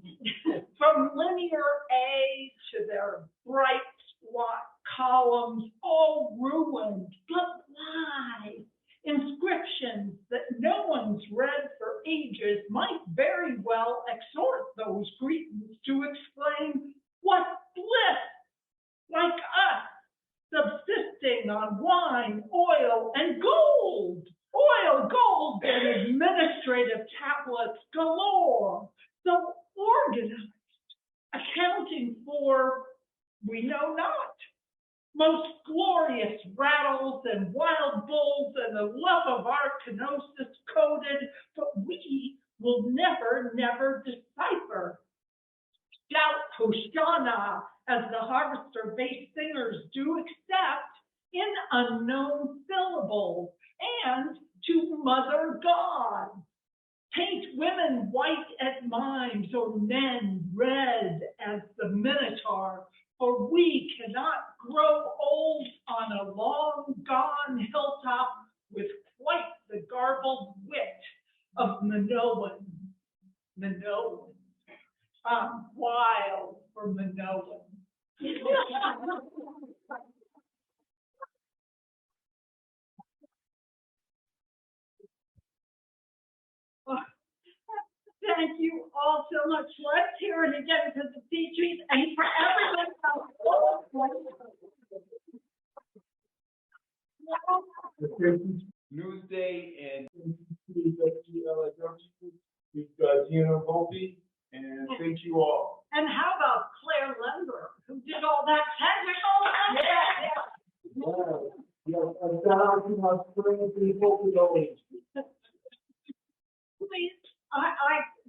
From linear A to their bright squat columns, all ruined, but why? Inscriptions that no one's read for ages might very well exhort those Cretans to exclaim, what bliss! Like us, subsisting on wine, oil, and gold. Oil, gold, and administrative tablets galore. So organized, accounting for, we know not, most glorious rattles and wild bulls and the love of our kenosis coded, but we will never decipher. Shout Hoshana as the harvester-based singers do, except in unknown syllables, and to Mother God. Paint women white at mimes, or men red as the Minotaur, for we cannot grow old on a long gone hilltop with quite the garbled wit of Minoan. I'm wild for Minoan. Thank you all so much. Let's hear it again for the features and for everyone else. Newsday and We've got Gina Volpe, and thank you all. And how about Claire Lundberg, who did all that technical stuff? Please,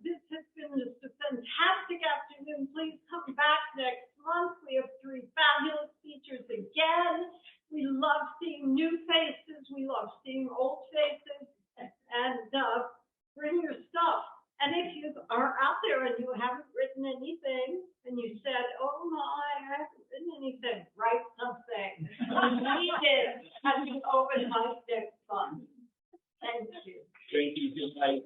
this has been just a fantastic afternoon. Please come back next month. We have 3 fabulous features again. We love seeing new faces. We love seeing old faces. And bring your stuff. And if you are out there and you haven't written anything, and you said, oh my, I haven't written anything, write something. We did at the open mic next month. Thank you. Thank you. Good night.